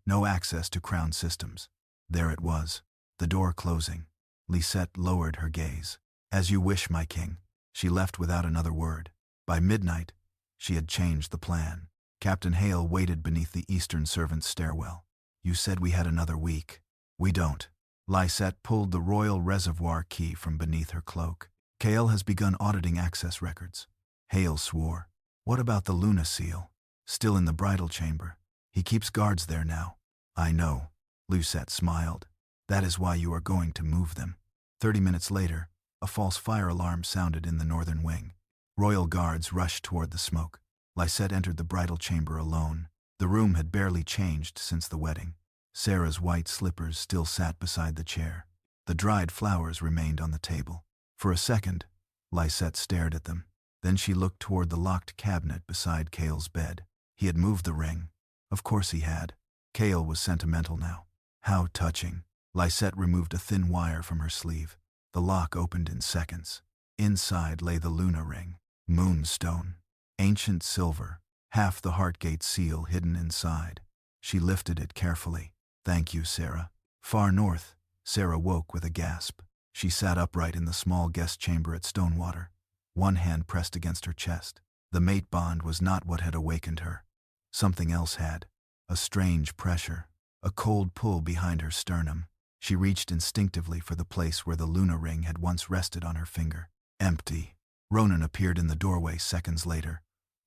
No access to crown systems. There it was. The door closing. Lysette lowered her gaze. As you wish, my king. She left without another word. By midnight, she had changed the plan. Captain Hale waited beneath the Eastern servants' stairwell. You said we had another week. We don't. Lysette pulled the royal reservoir key from beneath her cloak. Kael has begun auditing access records. Hale swore. What about the Luna seal? Still in the bridal chamber. He keeps guards there now. I know. Lysette smiled. That is why you are going to move them. 30 minutes later, a false fire alarm sounded in the northern wing. Royal guards rushed toward the smoke. Lysette entered the bridal chamber alone. The room had barely changed since the wedding. Sera's white slippers still sat beside the chair. The dried flowers remained on the table. For a second, Lysette stared at them. Then she looked toward the locked cabinet beside Kael's bed. He had moved the ring. Of course he had. Kael was sentimental now. How touching. Lysette removed a thin wire from her sleeve. The lock opened in seconds. Inside lay the Luna ring. Moonstone. Ancient silver. Half the Heartgate seal hidden inside. She lifted it carefully. Thank you, Sera. Far north, Sera woke with a gasp. She sat upright in the small guest chamber at Stonewater. One hand pressed against her chest. The mate bond was not what had awakened her. Something else had. A strange pressure. A cold pull behind her sternum. She reached instinctively for the place where the Luna ring had once rested on her finger. Empty. Ronan appeared in the doorway seconds later,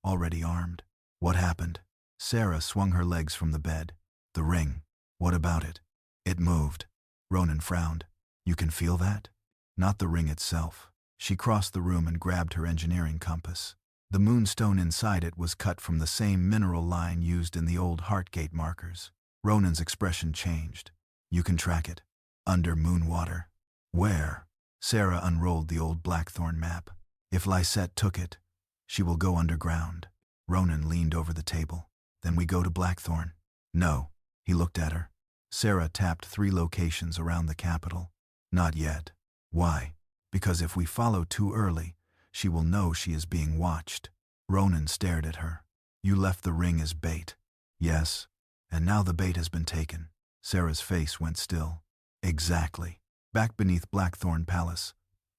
already armed. What happened? Sera swung her legs from the bed. The ring. What about it? It moved. Ronan frowned. You can feel that? Not the ring itself. She crossed the room and grabbed her engineering compass. The moonstone inside it was cut from the same mineral line used in the old Heartgate markers. Ronan's expression changed. You can track it. Under Moonwater. Where? Sera unrolled the old Blackthorn map. If Lysette took it, she will go underground. Ronan leaned over the table. Then we go to Blackthorn. No. He looked at her. Sera tapped 3 locations around the capital. Not yet. Why? Because if we follow too early, she will know she is being watched. Ronan stared at her. You left the ring as bait. Yes. And now the bait has been taken. Sera's face went still. Exactly. Back beneath Blackthorn Palace,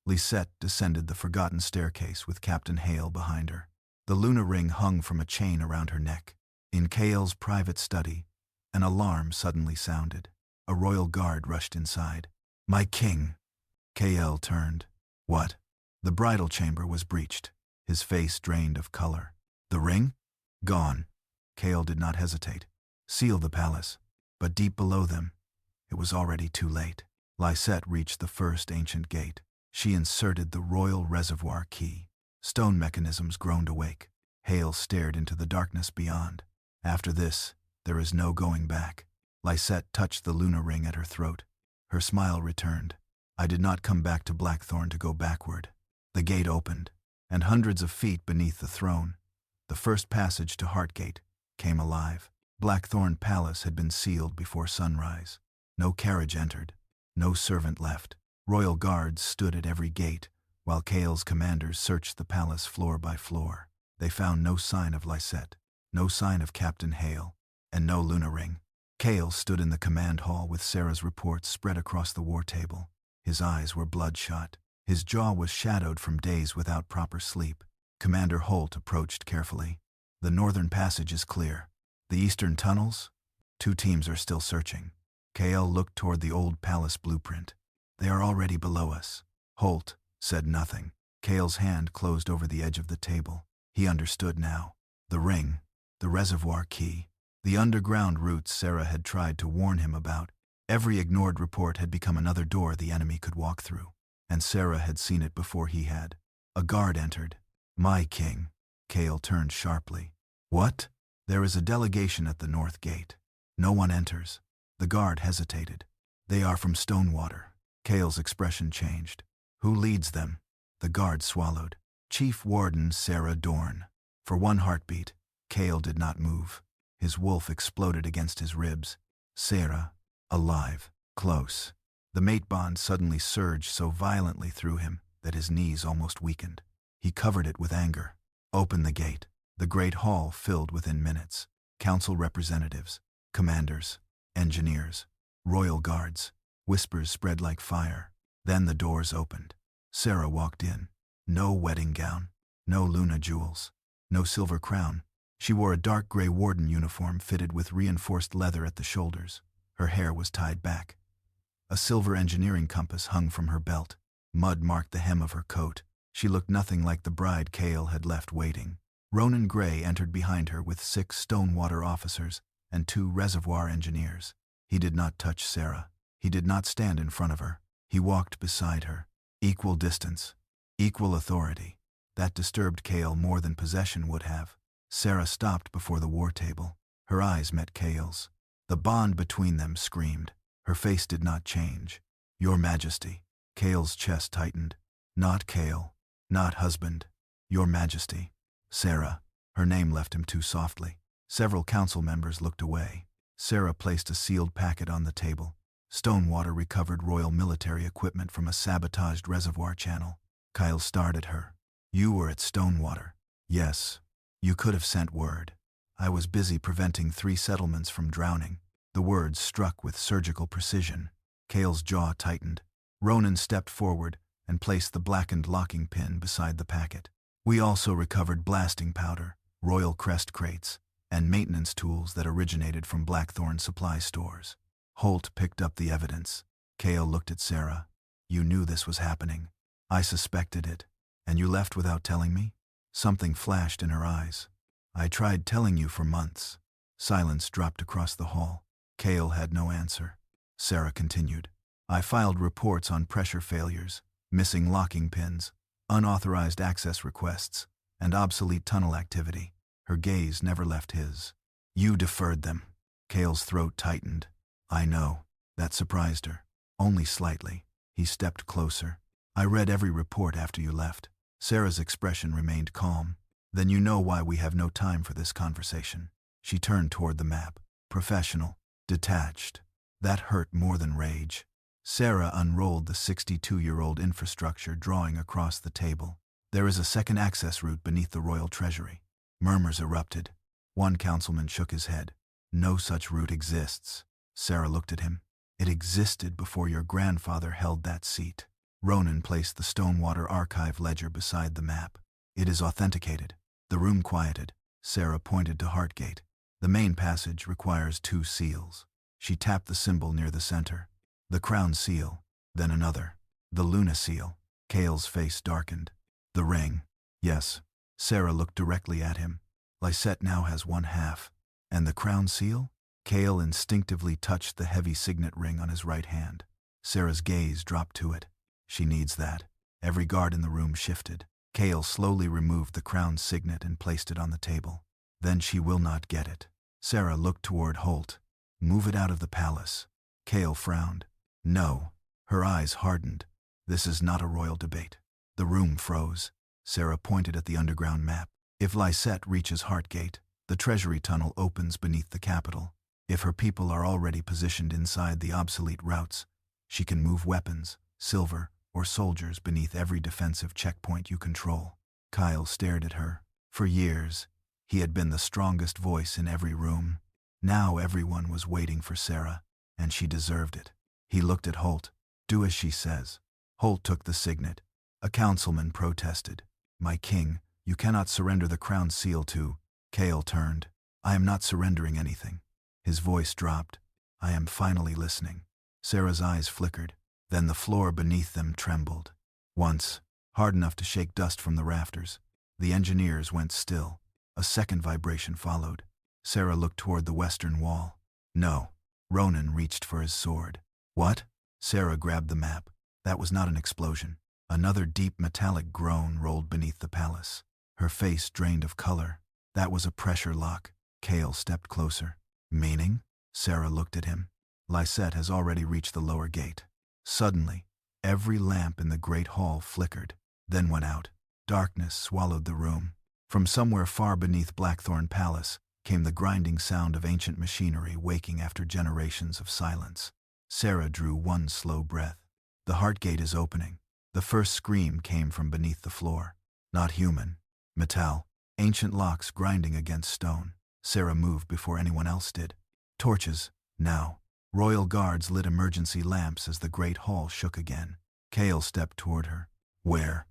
Lysette descended the forgotten staircase with Captain Hale behind her. The Luna ring hung from a chain around her neck. In Kael's private study, an alarm suddenly sounded. A royal guard rushed inside. My king! Kael turned. What? The bridal chamber was breached. His face drained of color. The ring? Gone. Kael did not hesitate. Seal the palace. But deep below them, it was already too late. Lysette reached the first ancient gate. She inserted the royal reservoir key. Stone mechanisms groaned awake. Hale stared into the darkness beyond. After this, there is no going back. Lysette touched the Luna ring at her throat. Her smile returned. I did not come back to Blackthorn to go backward. The gate opened, and hundreds of feet beneath the throne, the first passage to Heartgate, came alive. Blackthorn Palace had been sealed before sunrise. No carriage entered. No servant left. Royal guards stood at every gate, while Kael's commanders searched the palace floor by floor. They found no sign of Lysette, no sign of Captain Hale, and no Luna ring. Kael stood in the command hall with Sera's reports spread across the war table. His eyes were bloodshot. His jaw was shadowed from days without proper sleep. Commander Holt approached carefully. The northern passage is clear. The eastern tunnels? 2 teams are still searching. Kael looked toward the old palace blueprint. They are already below us. Holt said nothing. Kael's hand closed over the edge of the table. He understood now. The ring, the reservoir key. The underground routes Sera had tried to warn him about. Every ignored report had become another door the enemy could walk through, and Sera had seen it before he had. A guard entered. "My king." Kael turned sharply. "What?" "There is a delegation at the north gate. No one enters." The guard hesitated. "They are from Stonewater." Kael's expression changed. "Who leads them?" The guard swallowed. "Chief Warden Sera Dorne." For one heartbeat, Kael did not move. His wolf exploded against his ribs. Sera, alive, close. The mate bond suddenly surged so violently through him that his knees almost weakened. He covered it with anger. "Open the gate." The great hall filled within minutes. Council representatives, commanders, engineers, royal guards. Whispers spread like fire. Then the doors opened. Sera walked in. No wedding gown, no Luna jewels, no silver crown. She wore a dark gray warden uniform fitted with reinforced leather at the shoulders. Her hair was tied back. A silver engineering compass hung from her belt. Mud marked the hem of her coat. She looked nothing like the bride Kael had left waiting. Ronan Gray entered behind her with 6 Stonewater officers and 2 reservoir engineers. He did not touch Sera. He did not stand in front of her. He walked beside her. Equal distance, equal authority. That disturbed Kael more than possession would have. Sera stopped before the war table. Her eyes met Kael's. The bond between them screamed. Her face did not change. "Your Majesty." Kael's chest tightened. Not Kael. Not husband. "Your Majesty." Sera. Her name left him too softly. Several council members looked away. Sera placed a sealed packet on the table. Stonewater recovered royal military equipment from a sabotaged reservoir channel. Kael stared at her. "You were at Stonewater." "Yes. You could have sent word." "I was busy preventing 3 settlements from drowning." The words struck with surgical precision. Kael's jaw tightened. Ronan stepped forward and placed the blackened locking pin beside the packet. "We also recovered blasting powder, royal crest crates, and maintenance tools that originated from Blackthorn supply stores." Holt picked up the evidence. Kael looked at Sera. "You knew this was happening." "I suspected it. And you left without telling me?" Something flashed in her eyes. "I tried telling you for months." Silence dropped across the hall. Kael had no answer. Sera continued. "I filed reports on pressure failures, missing locking pins, unauthorized access requests, and obsolete tunnel activity." Her gaze never left his. "You deferred them." Kael's throat tightened. "I know." That surprised her. Only slightly. He stepped closer. "I read every report after you left." Sera's expression remained calm. "Then you know why we have no time for this conversation." She turned toward the map. Professional. Detached. That hurt more than rage. Sera unrolled the 62-year-old infrastructure drawing across the table. "There is a second access route beneath the royal treasury." Murmurs erupted. One councilman shook his head. "No such route exists." Sera looked at him. "It existed before your grandfather held that seat." Ronan placed the Stonewater archive ledger beside the map. "It is authenticated." The room quieted. Sera pointed to Heartgate. "The main passage requires 2 seals." She tapped the symbol near the center. The crown seal, then another. "The Luna seal." Kael's face darkened. "The ring." "Yes." Sera looked directly at him. "Lysette now has 1/2. And the crown seal?" Kael instinctively touched the heavy signet ring on his right hand. Sera's gaze dropped to it. "She needs that." Every guard in the room shifted. Kael slowly removed the crown signet and placed it on the table. "Then she will not get it." Sera looked toward Holt. "Move it out of the palace." Kael frowned. "No." Her eyes hardened. "This is not a royal debate." The room froze. Sera pointed at the underground map. "If Lysette reaches Heartgate, the treasury tunnel opens beneath the capital. If her people are already positioned inside the obsolete routes, she can move weapons, silver, or soldiers beneath every defensive checkpoint you control." Kael stared at her. For years, he had been the strongest voice in every room. Now everyone was waiting for Sera, and she deserved it. He looked at Holt. "Do as she says." Holt took the signet. A councilman protested. "My king, you cannot surrender the crown seal to—" Kael turned. "I am not surrendering anything." His voice dropped. "I am finally listening." Sera's eyes flickered. Then the floor beneath them trembled. Once, hard enough to shake dust from the rafters. The engineers went still. A second vibration followed. Sera looked toward the western wall. No. Ronan reached for his sword. What? Sera grabbed the map. That was not an explosion. Another deep metallic groan rolled beneath the palace. Her face drained of color. That was a pressure lock. Kael stepped closer. Meaning? Sera looked at him. Lysette has already reached the lower gate. Suddenly, every lamp in the great hall flickered, then went out. Darkness swallowed the room. From somewhere far beneath Blackthorn Palace came the grinding sound of ancient machinery waking after generations of silence. Sera drew one slow breath. The heart gate is opening. The first scream came from beneath the floor. Not human. Metal. Ancient locks grinding against stone. Sera moved before anyone else did. Torches. Now. Royal guards lit emergency lamps as the great hall shook again. Kael stepped toward her. Where?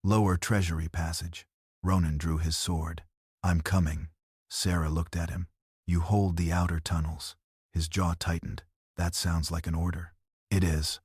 Lower treasury passage. Ronan drew his sword. I'm coming. Sera looked at him. You hold the outer tunnels. His jaw tightened. That sounds like an order. It is.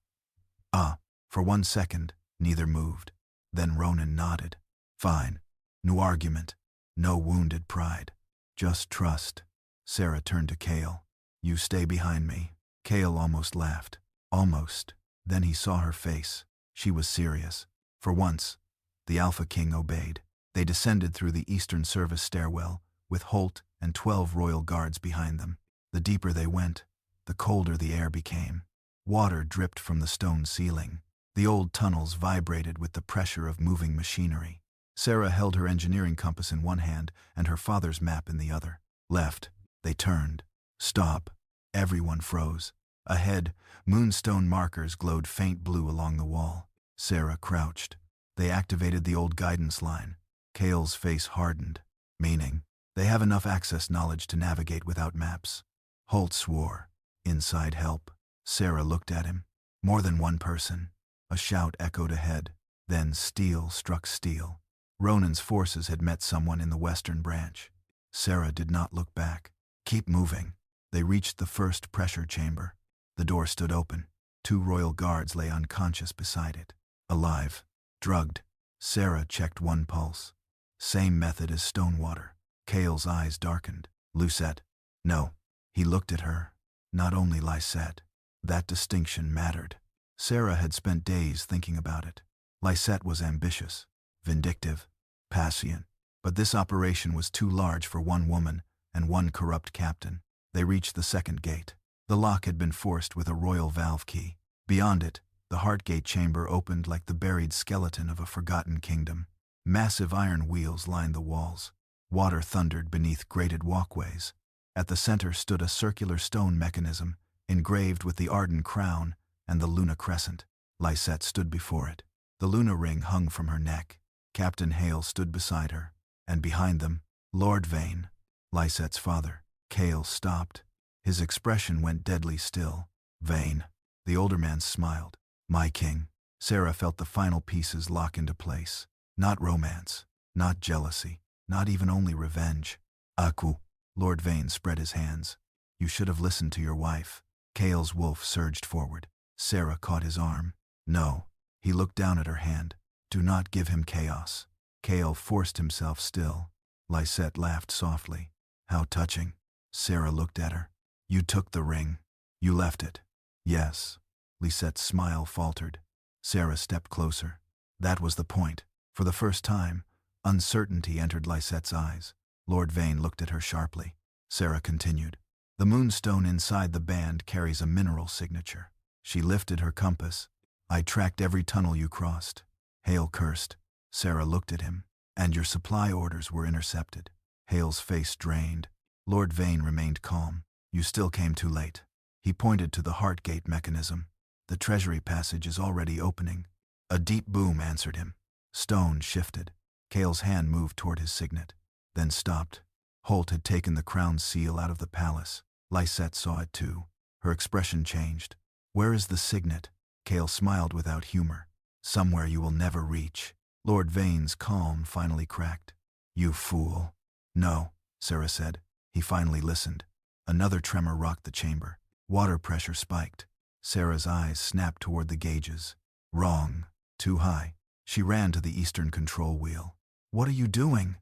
For 1 second, neither moved. Then Ronan nodded. Fine. No argument. No wounded pride. Just trust. Sera turned to Kael. You stay behind me. Kael almost laughed. Almost. Then he saw her face. She was serious. For once, the Alpha King obeyed. They descended through the Eastern Service stairwell, with Holt and 12 royal guards behind them. The deeper they went, the colder the air became. Water dripped from the stone ceiling. The old tunnels vibrated with the pressure of moving machinery. Sera held her engineering compass in one hand and her father's map in the other. Left. They turned. Stop. Everyone froze. Ahead, moonstone markers glowed faint blue along the wall. Sera crouched. They activated the old guidance line. Kael's face hardened. Meaning, they have enough access knowledge to navigate without maps. Holt swore. Inside help. Sera looked at him. More than one person. A shout echoed ahead. Then steel struck steel. Ronan's forces had met someone in the western branch. Sera did not look back. Keep moving. They reached the first pressure chamber. The door stood open. 2 royal guards lay unconscious beside it. Alive. Drugged. Sera checked one pulse. Same method as Stonewater. Kael's eyes darkened. Lysette. No. He looked at her. Not only Lysette. That distinction mattered. Sera had spent days thinking about it. Lysette was ambitious, vindictive, passionate. But this operation was too large for one woman and one corrupt captain. They reached the second gate. The lock had been forced with a royal valve key. Beyond it, the heart gate chamber opened like the buried skeleton of a forgotten kingdom. Massive iron wheels lined the walls. Water thundered beneath grated walkways. At the center stood a circular stone mechanism, engraved with the Arden crown and the Luna crescent. Lysette stood before it. The Luna ring hung from her neck. Captain Hale stood beside her, and behind them, Lord Vane, Lysette's father. Kael stopped. His expression went deadly still. Vane. The older man smiled. My king. Sera felt the final pieces lock into place. Not romance, not jealousy, not even only revenge. Aku. Lord Vane spread his hands. You should have listened to your wife. Kael's wolf surged forward. Sera caught his arm. No. He looked down at her hand. Do not give him chaos. Kael forced himself still. Lysette laughed softly. How touching. Sera looked at her. You took the ring. You left it. Yes. Lysette's smile faltered. Sera stepped closer. That was the point. For the first time, uncertainty entered Lysette's eyes. Lord Vane looked at her sharply. Sera continued. The moonstone inside the band carries a mineral signature. She lifted her compass. I tracked every tunnel you crossed. Hale cursed. Sera looked at him. And your supply orders were intercepted. Hale's face drained. Lord Vane remained calm. You still came too late. He pointed to the heart gate mechanism. The treasury passage is already opening. A deep boom answered him. Stone shifted. Kael's hand moved toward his signet, then stopped. Holt had taken the crown seal out of the palace. Lysette saw it too. Her expression changed. Where is the signet? Kael smiled without humor. Somewhere you will never reach. Lord Vane's calm finally cracked. You fool. No, Sera said. He finally listened. Another tremor rocked the chamber. Water pressure spiked. Sera's eyes snapped toward the gauges. Wrong. Too high. She ran to the eastern control wheel. What are you doing?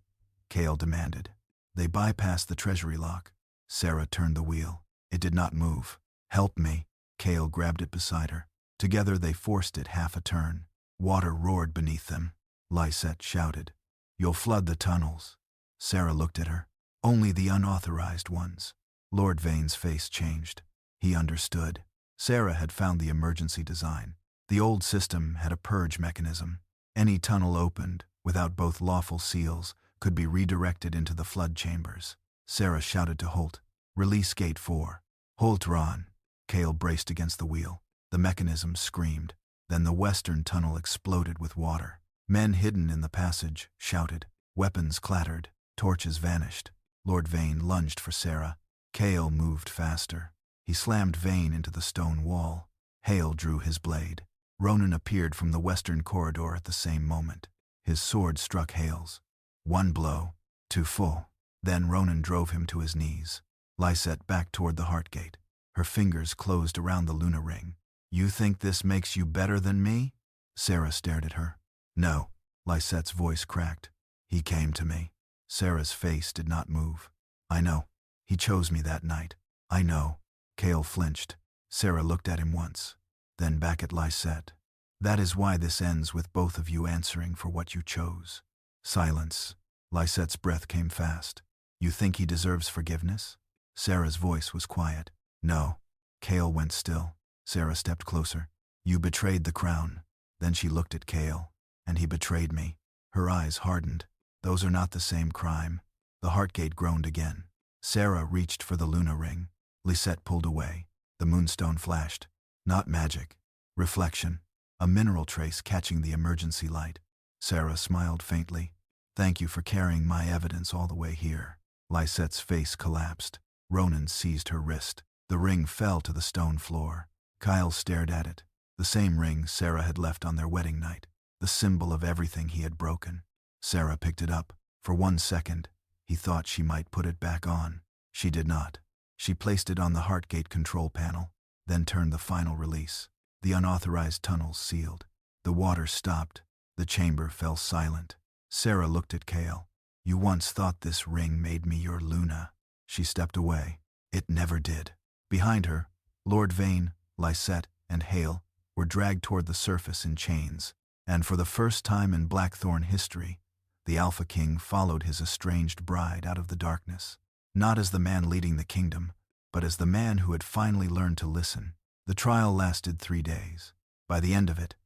Kael demanded. They bypassed the treasury lock. Sera turned the wheel. It did not move. "Help me." Kael grabbed it beside her. Together they forced it half a turn. Water roared beneath them. Lysette shouted, "You'll flood the tunnels." Sera looked at her. "Only the unauthorized ones." Lord Vane's face changed. He understood. Sera had found the emergency design. The old system had a purge mechanism. Any tunnel opened, without both lawful seals, could be redirected into the flood chambers. Sera shouted to Holt, "Release Gate 4. Holt Ron." Kael braced against the wheel. The mechanism screamed. Then the western tunnel exploded with water. Men hidden in the passage shouted. Weapons clattered. Torches vanished. Lord Vane lunged for Sera. Kael moved faster. He slammed Vane into the stone wall. Hale drew his blade. Ronan appeared from the western corridor at the same moment. His sword struck Hale's. One blow, too full. Then Ronan drove him to his knees. Lysette backed toward the heart gate. Her fingers closed around the Luna ring. "You think this makes you better than me?" Sera stared at her. "No." Lysette's voice cracked. "He came to me." Sera's face did not move. "I know. He chose me that night. I know." Kael flinched. Sera looked at him once, then back at Lysette. "That is why this ends with both of you answering for what you chose." Silence. Lysette's breath came fast. "You think he deserves forgiveness?" Sera's voice was quiet. "No." Kael went still. Sera stepped closer. "You betrayed the crown." Then she looked at Kael. "And he betrayed me." Her eyes hardened. "Those are not the same crime." The heartgate groaned again. Sera reached for the Luna ring. Lysette pulled away. The moonstone flashed. Not magic. Reflection. A mineral trace catching the emergency light. Sera smiled faintly. "Thank you for carrying my evidence all the way here." Lysette's face collapsed. Ronan seized her wrist. The ring fell to the stone floor. Kael stared at it. The same ring Sera had left on their wedding night. The symbol of everything he had broken. Sera picked it up. For 1 second, he thought she might put it back on. She did not. She placed it on the heartgate control panel, then turned the final release. The unauthorized tunnels sealed. The water stopped. The chamber fell silent. Sera looked at Kael. "You once thought this ring made me your Luna." She stepped away. It never did. Behind her, Lord Vane, Lysette, and Hale were dragged toward the surface in chains. And for the first time in Blackthorn history, the Alpha King followed his estranged bride out of the darkness. Not as the man leading the kingdom, but as the man who had finally learned to listen. The trial lasted 3 days. By the end of it,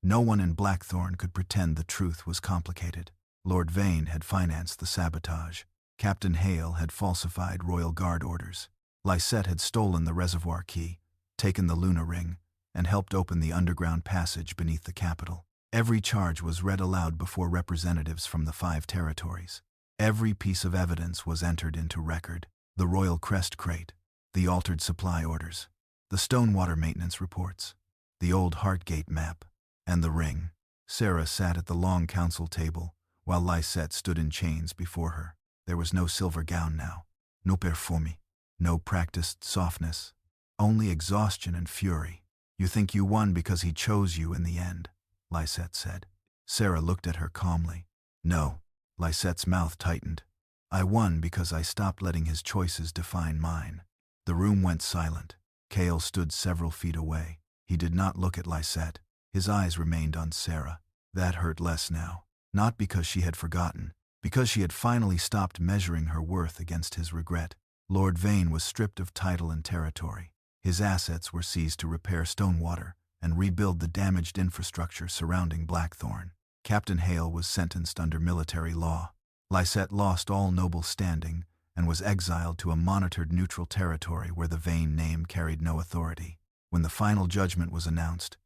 no one in Blackthorn could pretend the truth was complicated. Lord Vane had financed the sabotage. Captain Hale had falsified royal guard orders. Lysette had stolen the reservoir key, taken the Luna ring, and helped open the underground passage beneath the capital. Every charge was read aloud before representatives from the 5 territories. Every piece of evidence was entered into record. The royal crest crate, the altered supply orders, the stonewater maintenance reports, the old Heartgate map, and the ring. Sera sat at the long council table, while Lysette stood in chains before her. There was no silver gown now, no perfume, no practiced softness, only exhaustion and fury. "You think you won because he chose you in the end," Lysette said. Sera looked at her calmly. "No." Lysette's mouth tightened. "I won because I stopped letting his choices define mine." The room went silent. Kael stood several feet away. He did not look at Lysette. His eyes remained on Sera. That hurt less now. Not because she had forgotten, because she had finally stopped measuring her worth against his regret. Lord Vane was stripped of title and territory. His assets were seized to repair Stonewater and rebuild the damaged infrastructure surrounding Blackthorn. Captain Hale was sentenced under military law. Lysette lost all noble standing and was exiled to a monitored neutral territory where the Vane name carried no authority. When the final judgment was announced,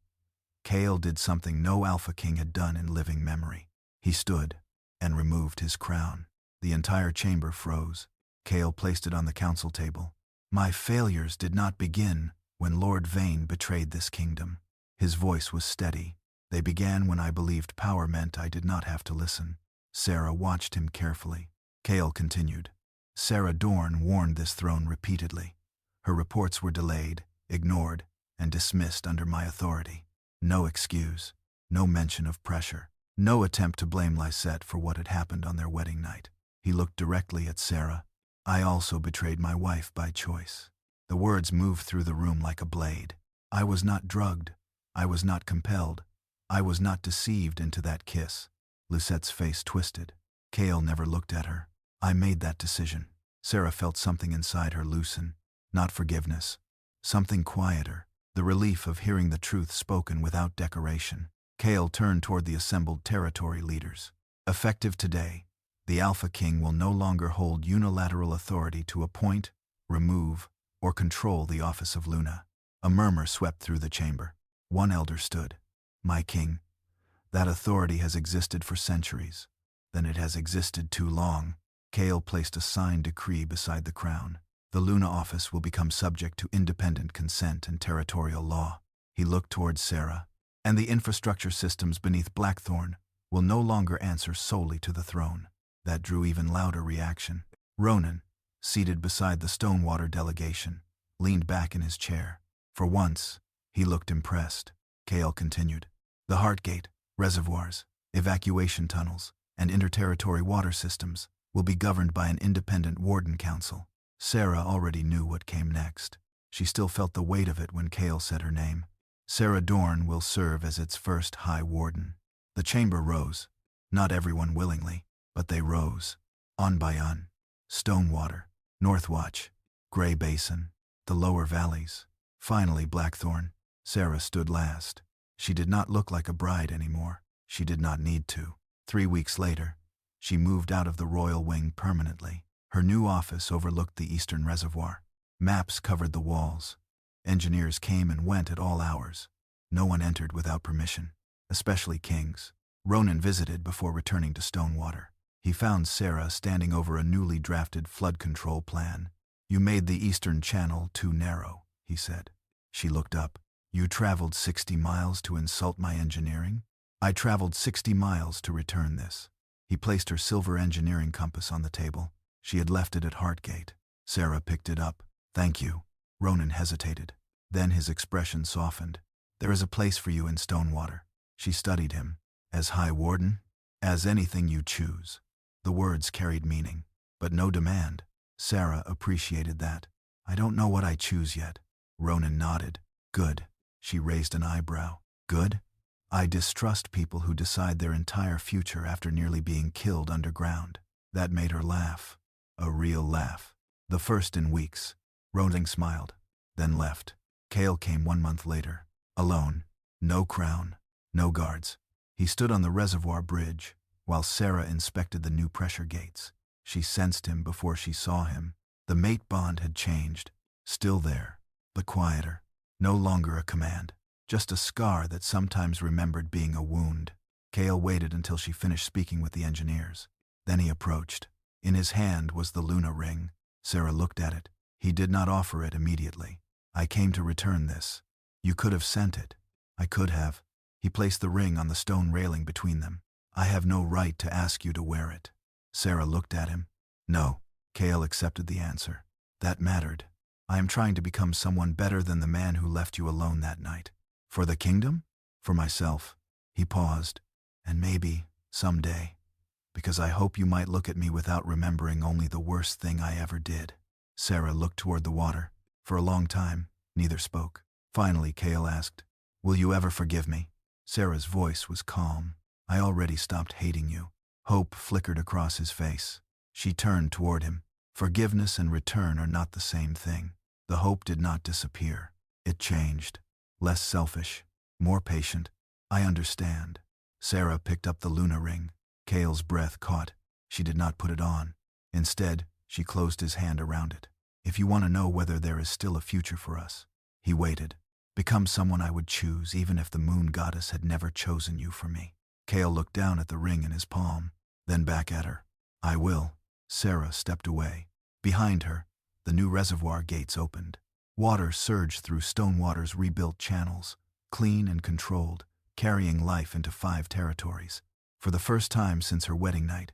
Kael did something no Alpha King had done in living memory. He stood and removed his crown. The entire chamber froze. Kael placed it on the council table. "My failures did not begin when Lord Vane betrayed this kingdom." His voice was steady. "They began when I believed power meant I did not have to listen." Sera watched him carefully. Kael continued. "Sera Dorne warned this throne repeatedly. Her reports were delayed, ignored, and dismissed under my authority. No excuse, no mention of pressure, no attempt to blame Lysette for what had happened on their wedding night." He looked directly at Sera. I also betrayed my wife by choice. The words moved through the room like a blade. I was not drugged. I was not compelled. I was not deceived into that kiss. Lysette's face twisted. Kael never looked at her. I made that decision. Sera felt something inside her loosen. Not forgiveness. Something quieter. The relief of hearing the truth spoken without decoration. Kael turned toward the assembled territory leaders. Effective today, the Alpha King will no longer hold unilateral authority to appoint, remove, or control the office of Luna. A murmur swept through the chamber. One elder stood. My king, that authority has existed for centuries. Then it has existed too long. Kael placed a signed decree beside the crown. The Luna office will become subject to independent consent and territorial law. He looked towards Sera. And the infrastructure systems beneath Blackthorn will no longer answer solely to the throne. That drew even louder reaction. Ronan, seated beside the Stonewater delegation, leaned back in his chair. For once, he looked impressed. Kael continued. The Heartgate, reservoirs, evacuation tunnels, and interterritory water systems will be governed by an independent warden council. Sera already knew what came next. She still felt the weight of it when Kael said her name. Sera Dorne will serve as its first High Warden. The chamber rose. Not everyone willingly, but they rose. On by on. Stonewater, Northwatch, Grey Basin, the lower valleys. Finally Blackthorn. Sera stood last. She did not look like a bride anymore. She did not need to. 3 weeks later, she moved out of the royal wing permanently. Her new office overlooked the eastern reservoir. Maps covered the walls. Engineers came and went at all hours. No one entered without permission, especially kings. Ronan visited before returning to Stonewater. He found Sera standing over a newly drafted flood control plan. You made the eastern channel too narrow, he said. She looked up. You traveled 60 miles to insult my engineering? I traveled 60 miles to return this. He placed her silver engineering compass on the table. She had left it at Heartgate. Sera picked it up. Thank you. Ronan hesitated. Then his expression softened. There is a place for you in Stonewater. She studied him. As High Warden? As anything you choose. The words carried meaning, but no demand. Sera appreciated that. I don't know what I choose yet. Ronan nodded. Good. She raised an eyebrow. Good? I distrust people who decide their entire future after nearly being killed underground. That made her laugh. A real laugh. The first in weeks. Ronan smiled, then left. Kael came 1 month later. Alone. No crown. No guards. He stood on the reservoir bridge, while Sera inspected the new pressure gates. She sensed him before she saw him. The mate bond had changed. Still there, but quieter. No longer a command. Just a scar that sometimes remembered being a wound. Kael waited until she finished speaking with the engineers. Then he approached. In his hand was the Luna ring. Sera looked at it. He did not offer it immediately. I came to return this. You could have sent it. I could have. He placed the ring on the stone railing between them. I have no right to ask you to wear it. Sera looked at him. No. Kael accepted the answer. That mattered. I am trying to become someone better than the man who left you alone that night. For the kingdom? For myself. He paused. And maybe, someday. Because I hope you might look at me without remembering only the worst thing I ever did. Sera looked toward the water. For a long time, neither spoke. Finally, Kael asked, Will you ever forgive me? Sera's voice was calm. I already stopped hating you. Hope flickered across his face. She turned toward him. Forgiveness and return are not the same thing. The hope did not disappear. It changed. Less selfish. More patient. I understand. Sera picked up the Luna ring. Kael's breath caught. She did not put it on. Instead, she closed his hand around it. If you want to know whether there is still a future for us. He waited. Become someone I would choose even if the moon goddess had never chosen you for me. Kael looked down at the ring in his palm, then back at her. I will. Sera stepped away. Behind her, the new reservoir gates opened. Water surged through Stonewater's rebuilt channels, clean and controlled, carrying life into 5 territories. For the first time since her wedding night,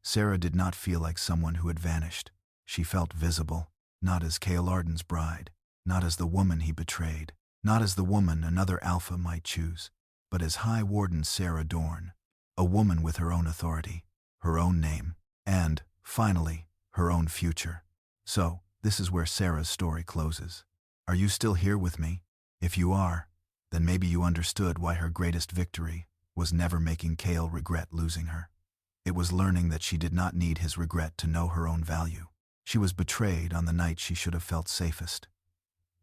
Sera did not feel like someone who had vanished. She felt visible, not as Kael Arden's bride, not as the woman he betrayed, not as the woman another Alpha might choose, but as High Warden Sera Dorne, a woman with her own authority, her own name, and, finally, her own future. So, this is where Sera's story closes. Are you still here with me? If you are, then maybe you understood why her greatest victory was never making Kael regret losing her. It was learning that she did not need his regret to know her own value. She was betrayed on the night she should have felt safest.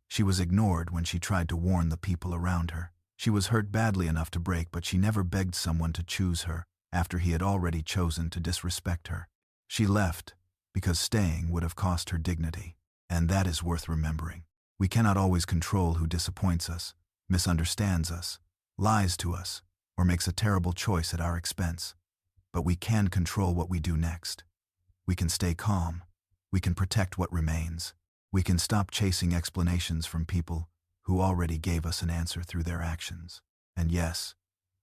She was ignored when she tried to warn the people around her. She was hurt badly enough to break, but she never begged someone to choose her after he had already chosen to disrespect her. She left because staying would have cost her dignity, and that is worth remembering. We cannot always control who disappoints us, misunderstands us, lies to us, or makes a terrible choice at our expense. But we can control what we do next. We can stay calm. We can protect what remains. We can stop chasing explanations from people who already gave us an answer through their actions. And yes,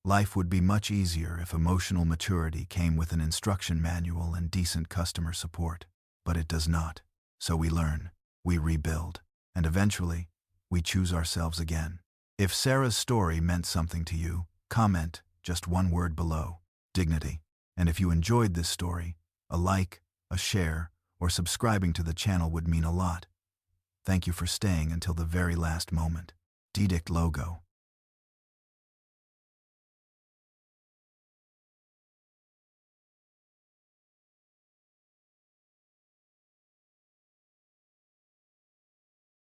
life would be much easier if emotional maturity came with an instruction manual and decent customer support. But it does not. So we learn, we rebuild, and eventually, we choose ourselves again. If Sera's story meant something to you, comment just one word below: dignity. And if you enjoyed this story, a like, a share, or subscribing to the channel would mean a lot. Thank you for staying until the very last moment. Dedict logo.